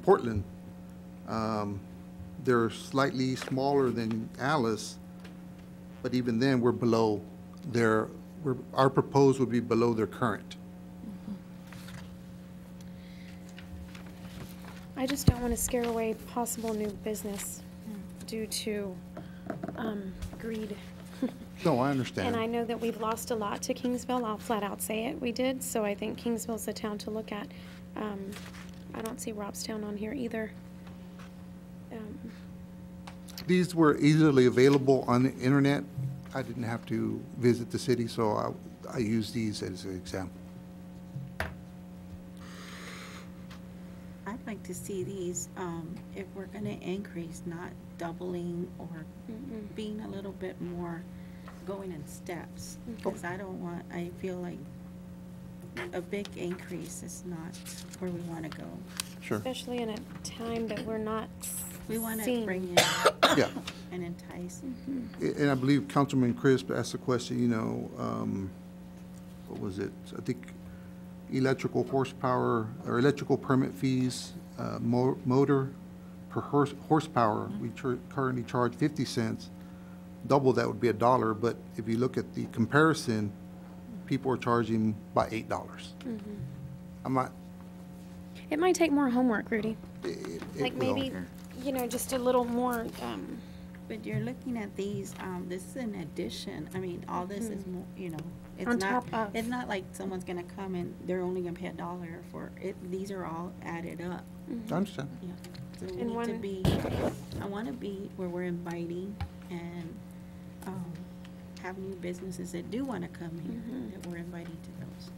Portland, they're slightly smaller than Alice, but even then we're below our proposed would be below their current. I just don't want to scare away possible new business due to greed. No, I understand. And I know that we've lost a lot to Kingsville. I'll flat out say it. We did. So I think Kingsville's the town to look at. I don't see Robstown on here either. These were easily available on the internet. I didn't have to visit the city, so I used these as an example. I'd like to see these, if we're gonna increase, not doubling or being a little bit more going in steps. Because I feel like a big increase is not where we wanna go. Sure. Especially in a time that we're not We wanna seeing. bring in Yeah. and entice. And I believe Councilman Crisp asked the question, you know, what was it? I think electrical horsepower or electrical permit fees, motor per horsepower, we currently charge 50 cents. Double that would be $1, but if you look at the comparison, people are charging by $8. I'm not. It might take more homework, Rudy. It Like will. maybe, you know, just a little more, But you're looking at these, this is an addition. I mean, all this is more, you know, it's On not, top of. it's not like someone's gonna come and they're only gonna pay $1 for it. These are all added up. I understand. Yeah. So we And need to one- be, I wanna be where we're inviting and, have new businesses that do wanna come here, that we're inviting to those.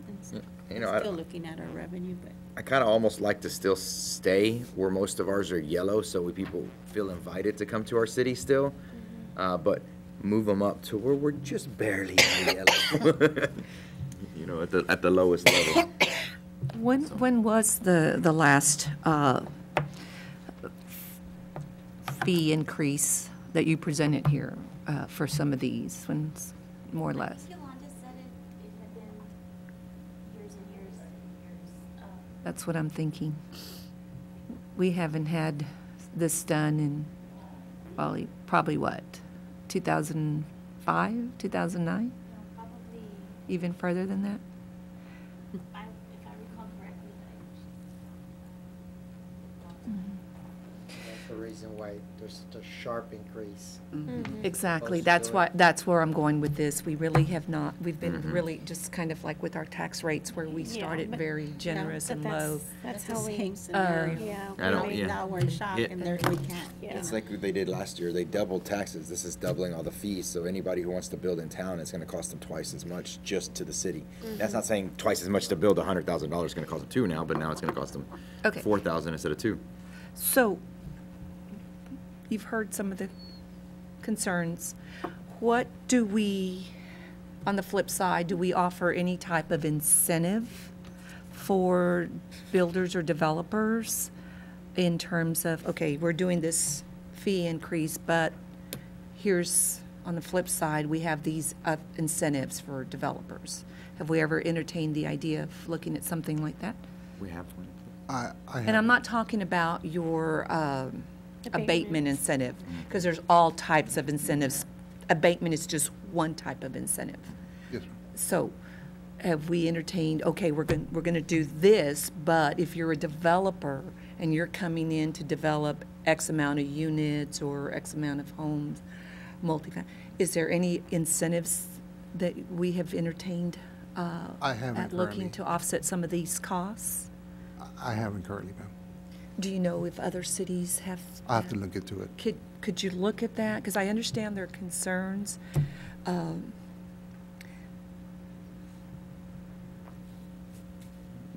And so You know, we're I- still looking at our revenue, but. I kind of almost like to still stay where most of ours are yellow, so people feel invited to come to our city still, but move them up to where we're just barely in the yellow. You know, at the lowest level. When was the last fee increase that you presented here for some of these? When's more or less? Yolanda said it had been years and years and years. That's what I'm thinking. We haven't had this done in probably what, 2005, 2009? Probably. Even further than that? If I recall correctly, That's the reason why there's such a sharp increase. Exactly. Opposed to That's where I'm going with this. We really have not, we've been really just kind of like with our tax rates where we started but- very generous but and that's- low. That's the how we. same scenario. Yeah. I don't- Right yeah. now, we're in shock, It- and we can't. Yeah. It's like what they did last year. They doubled taxes. This is doubling all the fees. So anybody who wants to build in town, it's going to cost them twice as much just to the city. That's not saying twice as much to build $100,000 is going to cost them $2 now, but now it's going to cost them Okay. $4,000 instead of $2. So, you've heard some of the concerns. What do we, on the flip side, do we offer any type of incentive for builders or developers in terms of, okay, we're doing this fee increase, but here's, on the flip side, we have these incentives for developers? Have we ever entertained the idea of looking at something like that? We have one. And I'm not talking about your abatement Abatements. incentive, because there's all types of incentives. Abatement is just one type of incentive. Yes, sir. So have we entertained, okay, we're going to do this, but if you're a developer and you're coming in to develop X amount of units or X amount of homes, multifamily, is there any incentives that we have entertained I haven't at looking currently. to offset some of these costs? I haven't currently, ma'am. Do you know if other cities have? I'll have to look into it. Could you look at that? Because I understand their concerns.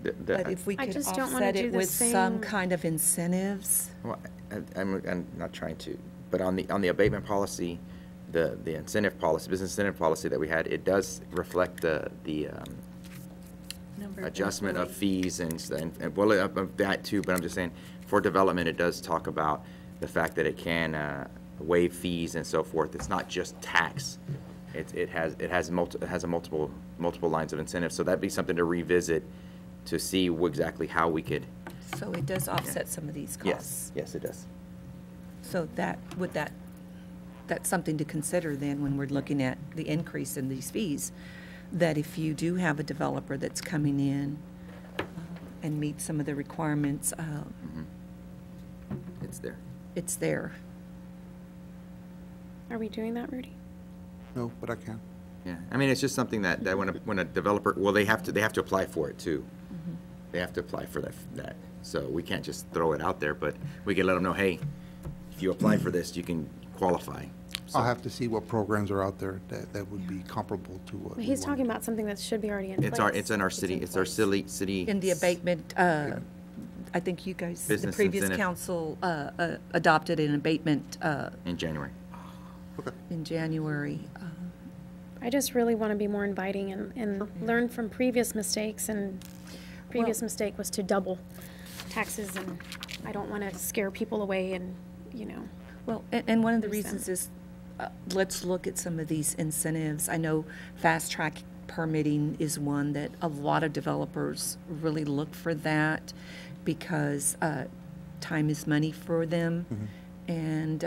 But if we I could just don't wanna offset do it the with some same- kind of incentives. Well, I'm not trying to, but on the abatement policy, the incentive policy, business incentive policy that we had, it does reflect the Number of adjustment of employees. fees and well, of that too, but I'm just saying, for development, it does talk about the fact that it can waive fees and so forth. It's not just tax. It has multiple lines of incentives, so that'd be something to revisit to see exactly how we could. So it does offset some of these costs. Yes, it does. So that's something to consider then when we're looking at the increase in these fees, that if you do have a developer that's coming in and meets some of the requirements, It's there. it's there. Are we doing that, Rudy? No, but I can. Yeah, I mean, it's just something that when a developer, well, they have to apply for it too. They have to apply for that. So we can't just throw it out there, but we can let them know, hey, if you apply for this, you can qualify. So- I'll have to see what programs are out there that would be comparable to what. He's talking about something that should be already in place. It's in our city, it's our city. In the abatement, I think you guys, the Business previous incentive. council adopted an abatement In January. in January. I just really want to be more inviting and learn from previous mistakes, and previous mistake was to double taxes, and I don't want to scare people away and, Well, and one of the lose them. reasons is, let's look at some of these incentives. I know fast-track permitting is one that a lot of developers really look for that because time is money for them. And,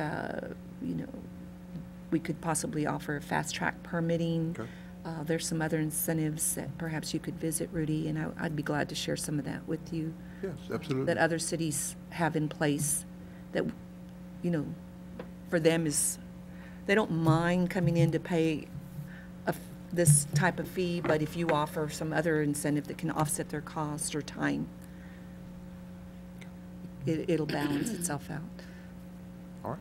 we could possibly offer fast-track permitting. There's some other incentives that perhaps you could visit, Rudy, and I'd be glad to share some of that with you. Yes, absolutely. That other cities have in place that, for them is, they don't mind coming in to pay this type of fee, but if you offer some other incentive that can offset their cost or time, it'll balance itself out. All right.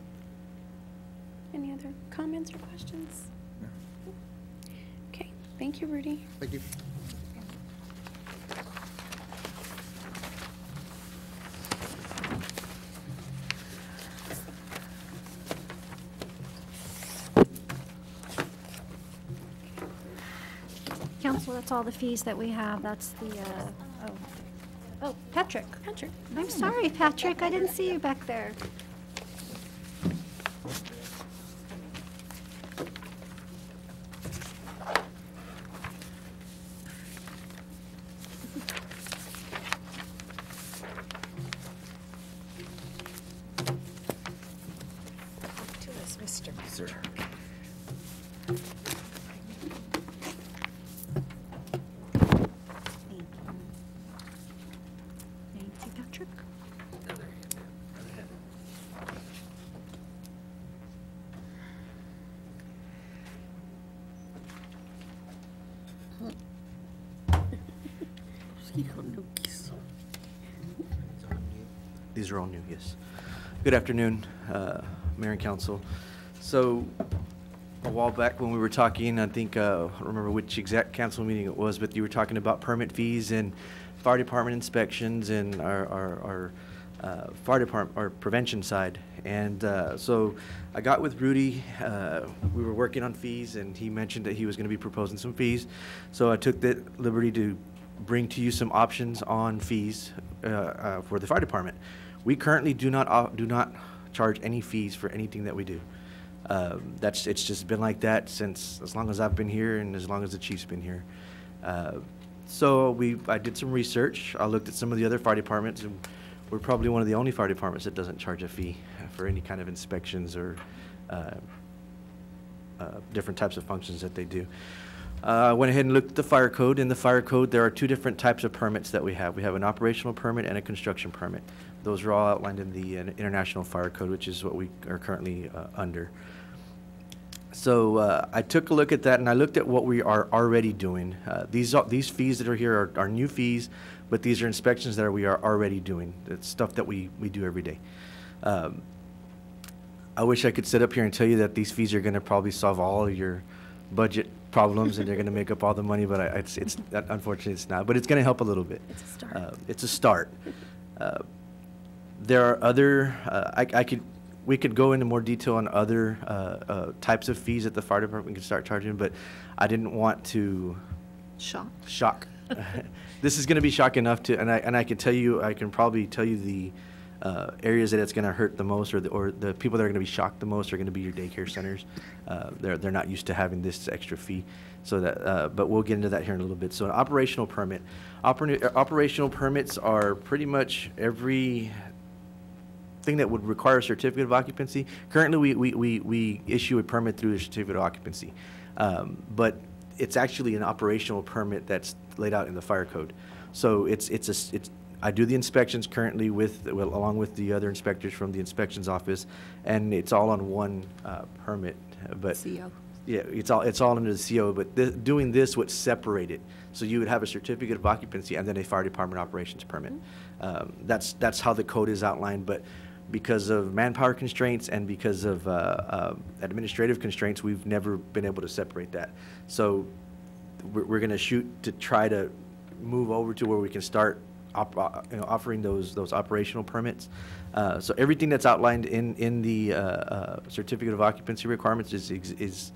Any other comments or questions? Okay, thank you, Rudy. Thank you. Council, that's all the fees that we have. That's the, Oh, Patrick. Patrick. I'm sorry, Patrick. I didn't see you back there. To us, Mr. Sir. Thank you, Patrick. These are all new, yes. Good afternoon, Mayor and Council. So, a while back when we were talking, I think, I don't remember which exact council meeting it was, but you were talking about permit fees and fire department inspections and our fire department, our prevention side. And so I got with Rudy, we were working on fees, and he mentioned that he was gonna be proposing some fees. So I took the liberty to bring to you some options on fees for the fire department. We currently do not charge any fees for anything that we do. It's just been like that since as long as I've been here and as long as the chief's been here. So I did some research. I looked at some of the other fire departments, and we're probably one of the only fire departments that doesn't charge a fee for any kind of inspections or different types of functions that they do. I went ahead and looked at the fire code. In the fire code, there are two different types of permits that we have. We have an operational permit and a construction permit. Those are all outlined in the International Fire Code, which is what we are currently under. So I took a look at that, and I looked at what we are already doing. These fees that are here are new fees, but these are inspections that we are already doing. It's stuff that we do every day. I wish I could sit up here and tell you that these fees are going to probably solve all of your budget problems and they're going to make up all the money, but unfortunately it's not. But it's going to help a little bit. It's a start. It's a start. There are other. We could go into more detail on other types of fees that the fire department can start charging, but I didn't want to shock. This is going to be shock enough to, and I can tell you, I can probably tell you the areas that it's going to hurt the most, or the people that are going to be shocked the most are going to be your daycare centers. They're not used to having this extra fee, so that. But we'll get into that here in a little bit. So an operational permit, operational permits are pretty much every thing that would require a certificate of occupancy. Currently, we issue a permit through a certificate of occupancy, but it's actually an operational permit that's laid out in the fire code. So I do the inspections currently along with the other inspectors from the inspections office, and it's all on one permit. But CO. Yeah, it's all under the CO. But doing this would separate it. So you would have a certificate of occupancy and then a fire department operations permit. That's how the code is outlined. But because of manpower constraints and because of administrative constraints, we've never been able to separate that. So we're going to shoot to try to move over to where we can start offering those operational permits. So everything that's outlined in the certificate of occupancy requirements is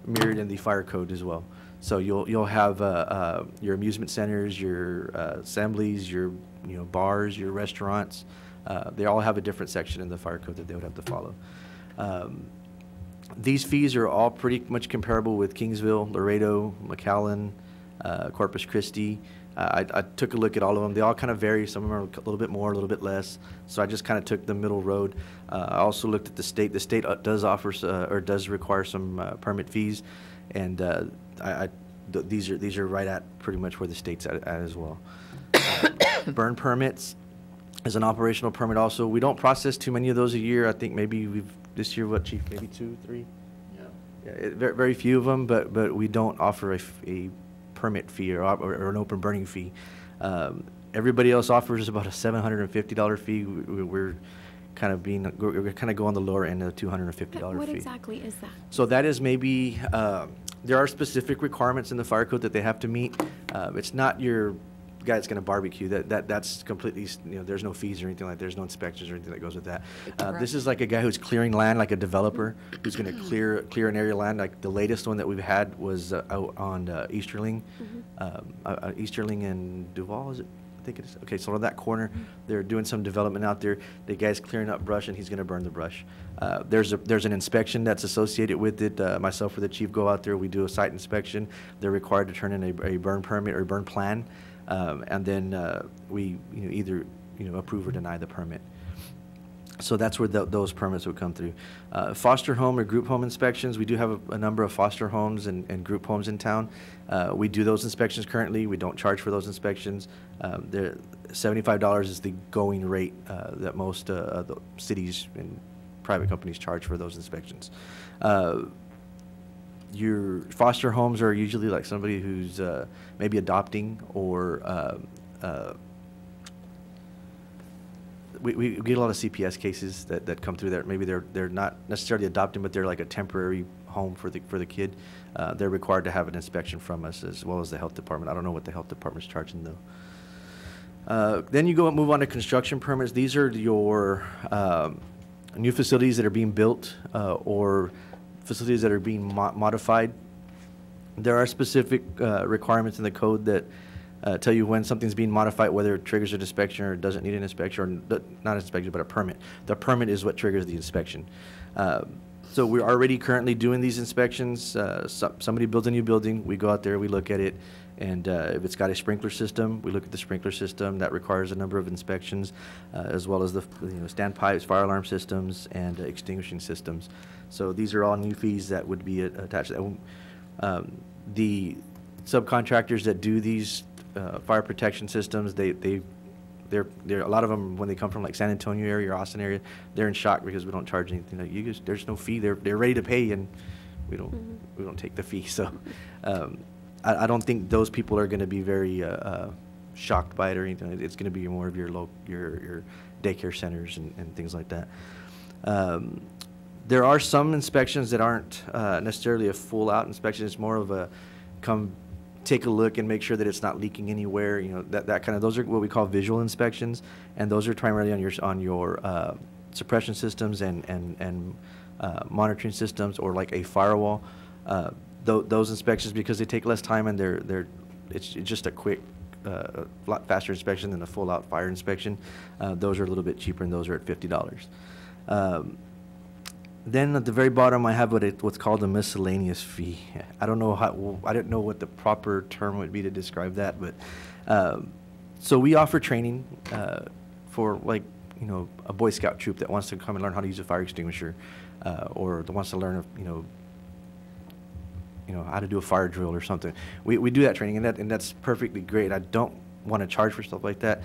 mirrored in the fire code as well. So you'll have your amusement centers, your assemblies, your bars, your restaurants. They all have a different section in the fire code that they would have to follow. These fees are all pretty much comparable with Kingsville, Laredo, McAllen, Corpus Christi. I took a look at all of them. They all kind of vary. Some of them are a little bit more, a little bit less. So I just kind of took the middle road. I also looked at the state. The state does offer or does require some permit fees, and these are right at pretty much where the state's at as well. Burn permits is an operational permit also. We don't process too many of those a year. I think maybe this year, what, Chief, maybe 2, 3? Yeah, very few of them, but we don't offer a permit fee or an open burning fee. Everybody else offers about a $750 fee. We're kind of go on the lower end of the $250 fee. What exactly is that? So that is maybe there are specific requirements in the fire code that they have to meet. It's not your guy that's going to barbecue. That's completely, there's no fees or anything like that. There's no inspections or anything that goes with that. This is like a guy who's clearing land, like a developer who's going to clear an area of land. Like the latest one that we've had was out on Easterling, Easterling and Duval, is it? I think it is. Okay, so on that corner, they're doing some development out there. The guy's clearing up brush, and he's going to burn the brush. There's an inspection that's associated with it. Myself or the chief go out there. We do a site inspection. They're required to turn in a burn permit or burn plan, and then we either approve or deny the permit. So that's where those permits would come through. Foster home or group home inspections, we do have a number of foster homes and group homes in town. We do those inspections currently. We don't charge for those inspections. $75 is the going rate that most the cities and private companies charge for those inspections. Your foster homes are usually like somebody who's maybe adopting or we get a lot of CPS cases that come through there. Maybe they're not necessarily adopting, but they're like a temporary home for the kid. They're required to have an inspection from us as well as the health department. I don't know what the health department's charging though. Then you move on to construction permits. These are your new facilities that are being built or facilities that are being modified. There are specific requirements in the code that tell you when something's being modified, whether it triggers an inspection or doesn't need an inspection, or not an inspection, but a permit. The permit is what triggers the inspection. So we're already currently doing these inspections. Somebody builds a new building, we go out there, we look at it, and if it's got a sprinkler system, we look at the sprinkler system. That requires a number of inspections, as well as the standpipes, fire alarm systems, and extinguishing systems. So these are all new fees that would be attached. The subcontractors that do these fire protection systems, they're a lot of them, when they come from like San Antonio area or Austin area, they're in shock because we don't charge anything. Like, there's no fee. They're ready to pay, and we don't take the fee. So I don't think those people are going to be very shocked by it or anything. It's going to be more of your daycare centers and things like that. There are some inspections that aren't necessarily a full out inspection. It's more of a come take a look and make sure that it's not leaking anywhere. That kind of, those are what we call visual inspections, and those are primarily on your suppression systems and monitoring systems, or like a firewall. Those inspections, because they take less time and it's just a quick, lot faster inspection than a full out fire inspection. Those are a little bit cheaper, and those are at $50. Then at the very bottom, I have what's called a miscellaneous fee. I don't know I don't know what the proper term would be to describe that, but so we offer training for, like, a Boy Scout troop that wants to come and learn how to use a fire extinguisher, or that wants to learn how to do a fire drill or something. We do that training, and that's perfectly great. I don't want to charge for stuff like that,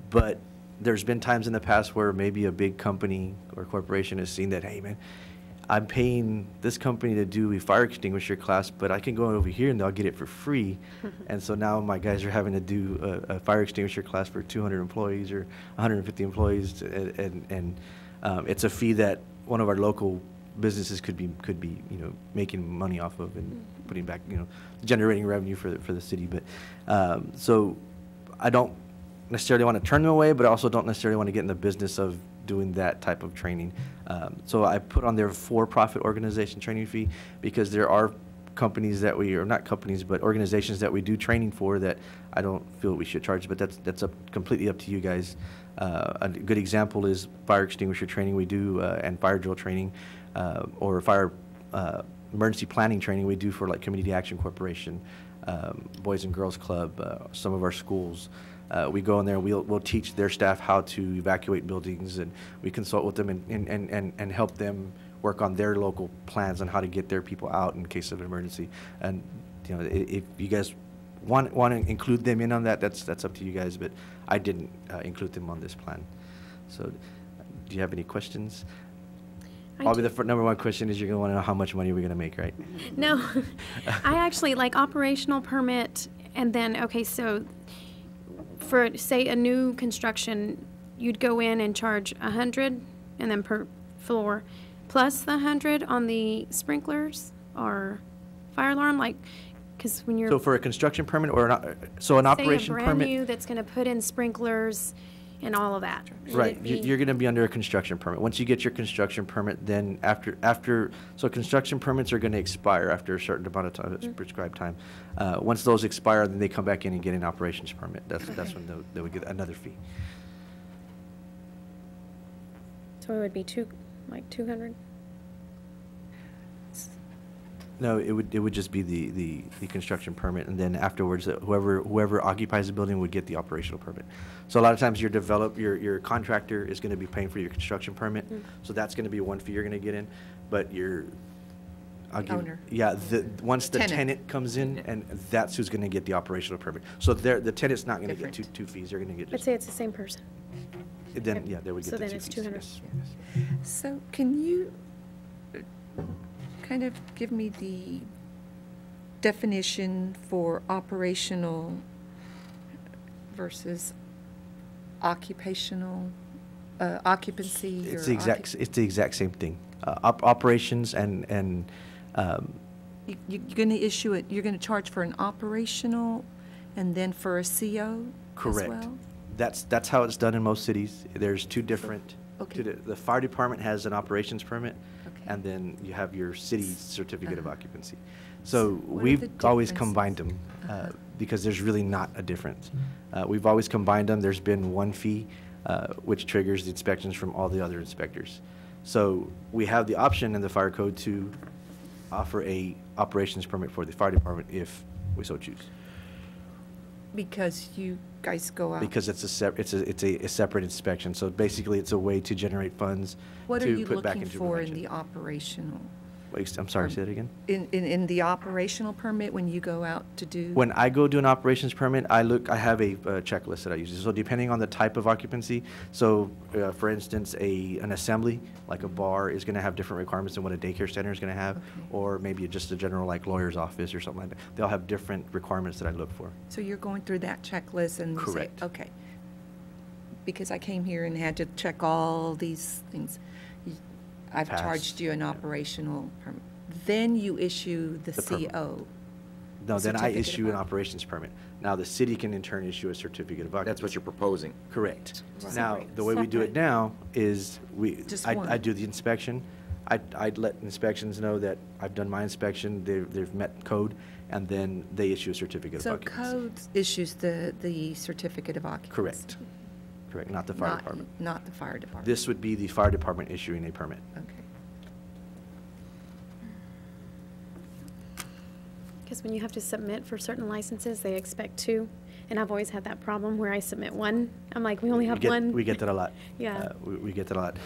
but there's been times in the past where maybe a big company or corporation has seen that, hey man, I'm paying this company to do a fire extinguisher class, but I can go over here and they'll get it for free. And so now my guys are having to do a fire extinguisher class for 200 employees or 150 employees, and it's a fee that one of our local businesses could be making money off of and putting back, generating revenue for the city. But so I don't necessarily want to turn them away, but I also don't necessarily want to get in the business of doing that type of training. So I put on their for-profit organization training fee, because there are companies that or not companies, but organizations that we do training for that I don't feel we should charge, but that's completely up to you guys. A good example is fire extinguisher training we do, and fire drill training, or fire emergency planning training we do for like Community Action Corporation, Boys and Girls Club, some of our schools. We go in there, we'll teach their staff how to evacuate buildings, and we consult with them and help them work on their local plans on how to get their people out in case of an emergency. And if you guys want to include them in on that, that's up to you guys, but I didn't include them on this plan. So do you have any questions? Probably the number one question is you're going to want to know how much money are we going to make, right? No. I actually like operational permit, and then, okay, so for, say, a new construction, you'd go in and charge $100 and then per floor, plus the $100 on the sprinklers or fire alarm, like, because when you're... So for a construction permit or an operation permit... Say a brand new that's going to put in sprinklers, and all of that. Right, It'd be- you're gonna be under a construction permit. Once you get your construction permit, then so construction permits are gonna expire after a certain amount of time, prescribed time. Once those expire, then they come back in and get an operations permit. That's when they would get another fee. So it would be 200? No, it would just be the construction permit, and then afterwards, whoever occupies the building would get the operational permit. So a lot of times your contractor is gonna be paying for your construction permit, so that's gonna be one fee you're gonna get in, but Owner. Yeah, once the Tenant. tenant comes in, and that's who's gonna get the operational permit. So the tenant's not gonna get two fees, they're gonna get Let's just, say it's the same person. then, yeah, they would So get the then 2 it's fees. 200. Yes. So can you kind of give me the definition for operational versus occupational, occupancy? It's or the exact same thing. Operations and You're going to issue it, you're going to charge for an operational and then for a CO as correct. well? That's how it's done in most cities. There's two different. Okay. The fire department has an operations permit, Okay. and then you have your city certificate of Uh-huh. occupancy. So what are we've the always differences? combined them Uh-huh. because there's really not a difference. We've always combined them. There's been one fee, which triggers the inspections from all the other inspectors. So we have the option in the fire code to offer a operations permit for the fire department if we so choose. Because you guys go out. Because it's a separate inspection. So basically, it's a way to generate funds What are to you put back looking into for in prevention. the operational? Wait, I'm sorry, say that again? In the operational permit, when you go out to do? When I go do an operations permit, I have a checklist that I use. So depending on the type of occupancy, so for instance, an assembly, like a bar, is going to have different requirements than what a daycare center is going to have, or maybe just a general like lawyer's office or something like that. They'll have different requirements that I look for. So you're going through that checklist and you say, Correct. okay. Because I came here and had to check all these things. I've Pass. charged you an operational permit. Then you issue the permit. CO. No, then I Certificate of issue an occupancy. operations permit. Now, the city can in turn issue a certificate of occupancy. That's what you're proposing. Correct. Right. Now, Separate. the way we do it Separate. now is Just I one. do the inspection. I'd let inspections know that I've done my inspection, they've met code, and then they issue a certificate of So occupancy. code issues the certificate of occupancy. Correct. Correct, not the fire Not- department. Not the fire department. This would be the fire department issuing a permit. Okay. Because when you have to submit for certain licenses, they expect two. And I've always had that problem where I submit one. I'm like, we only have one. We get that a lot. Yeah. We get that a lot.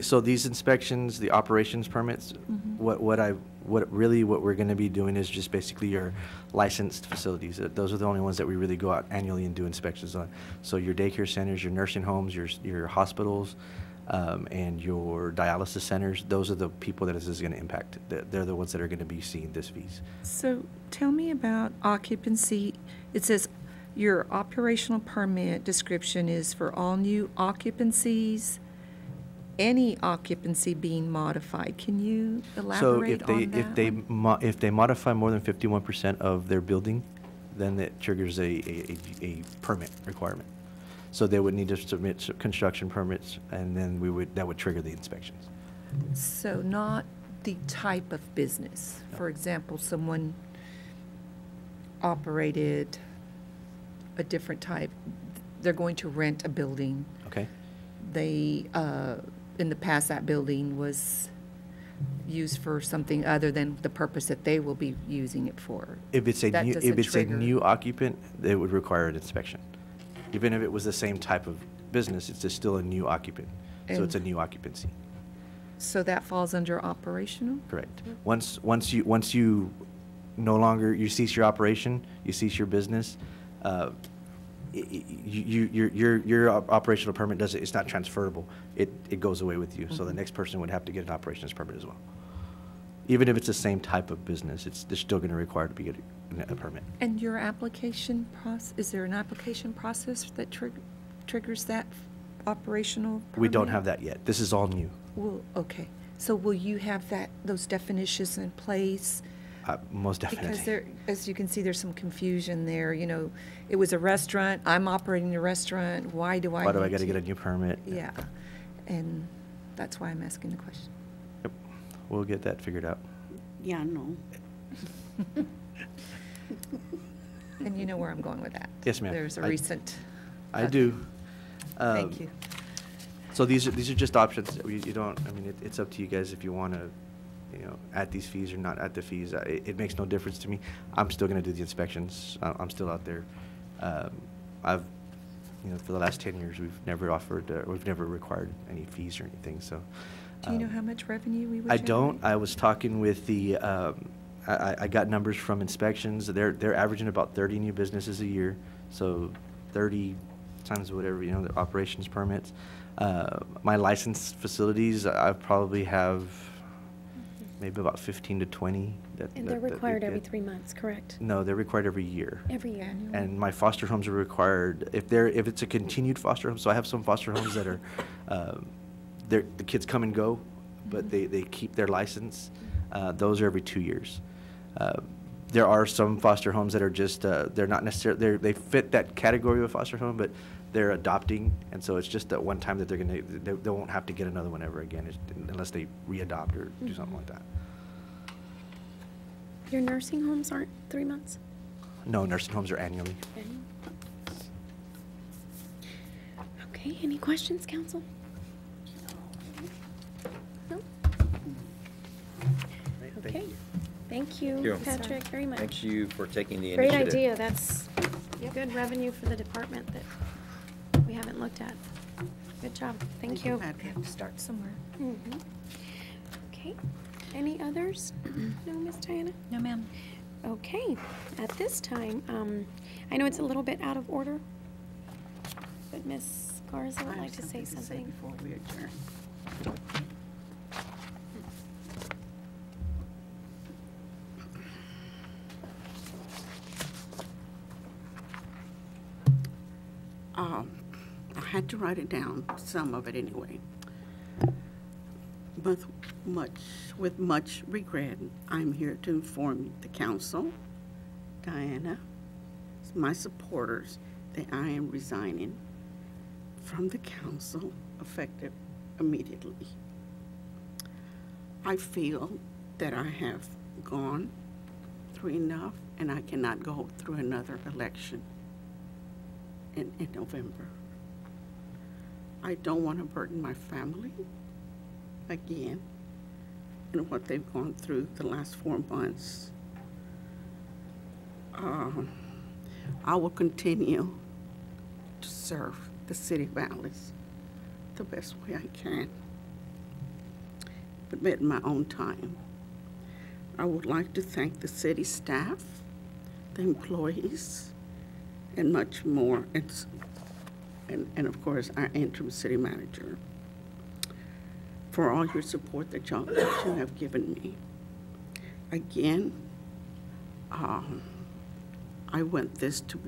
So these inspections, the operations permits, what we're gonna be doing is just basically your licensed facilities. Those are the only ones that we really go out annually and do inspections on. So your daycare centers, your nursing homes, your hospitals, and your dialysis centers, those are the people that this is gonna impact. They're the ones that are gonna be seeing this fees. So tell me about occupancy. It says your operational permit description is for all new occupancies, any occupancy being modified. Can you elaborate on that? If they modify more than 51% of their building, then it triggers a permit requirement. So they would need to submit construction permits, and then that would trigger the inspections. So not the type of business. For example, someone operated a different type. They're going to rent a building. Okay. They, in the past, that building was used for something other than the purpose that they will be using it for. If it's a That new, doesn't if it's a trigger. new occupant, it would require an inspection. Even if it was the same type of business, it's just still a new occupant. So it's a And- new occupancy. So that falls under operational? Correct. Once you no longer, you cease your operation, you cease your business, your operational permit doesn't, it's not transferable. It goes away with you. So the next person would have to get an operations permit as well. Even if it's the same type of business, they're still going to require to be get a permit. And your application process, is there an application process that triggers that operational permit? We don't have that yet. This is all new. Well, okay. So will you have those definitions in place Most definitely. Because there, as you can see, there's some confusion there. You know, it was a restaurant. I'm operating a restaurant. Why do I? Why do I got to get a new permit? Yeah, and that's why I'm asking the question. Yep, we'll get that figured out. Yeah, no. And you know where I'm going with that. Yes, ma'am. There's a recent. I do. Thank you. So these are just options. You don't. I mean, it's up to you guys if you want to, you know, add these fees or not add the fees. It makes no difference to me. I'm still going to do the inspections. I'm still out there. I've, you know, for the last 10 years, we've never required any fees or anything. So. Do you know how much revenue we would I generate? don't. I was talking with the. I got numbers from inspections. They're averaging about 30 new businesses a year. So 30 times whatever, you know, the operations permits. My licensed facilities, I probably have maybe about 15 to 20. And they're required every 3 months, correct? No, they're required every year. Every year. And my foster homes are required, if it's a continued foster home, so I have some foster homes that are, the kids come and go, but they keep their license. Those are every 2 years. There are some foster homes that are just, they're not necessarily, they fit that category of foster home, but they're adopting, and so it's just that one time that they won't have to get another one ever again, unless they re-adopt or do something like that. Your nursing homes aren't 3 months? No, nursing homes are annually. Okay, any questions, council? No? Okay. Thank you, Patrick, very much. Thank you for taking the Great initiative. idea. That's good revenue for the department that we haven't looked at. Good job. Thank you. We have to start somewhere. Okay. Any others? No, Miss Diana? No, ma'am. Okay. At this time, I know it's a little bit out of order, but Miss Garza would like to say something. Before we adjourn. I had to write it down, some of it anyway. But with much regret, I'm here to inform the council, Diana, my supporters, that I am resigning from the council effective immediately. I feel that I have gone through enough and I cannot go through another election in November. I don't want to burden my family again in what they've gone through the last 4 months. I will continue to serve the City of Alice the best way I can, but at my own time. I would like to thank the city staff, the employees, and much more, and of course our interim city manager, for all your support that you have given me. Again, I want this to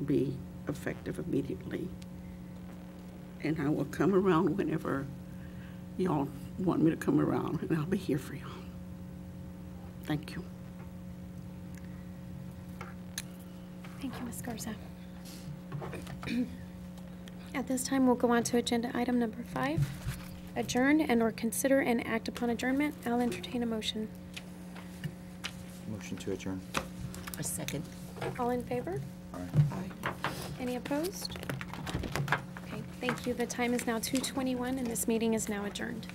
be effective immediately, and I will come around whenever y'all want me to come around, and I'll be here for y'all. Thank you. Thank you, Ms. Garza. At this time, we'll go on to agenda item number 5, adjourn and/or consider and act upon adjournment. I'll entertain a motion. Motion to adjourn. A second. All in favor? Aye. Any opposed? Okay, thank you. The time is now 2:21 and this meeting is now adjourned.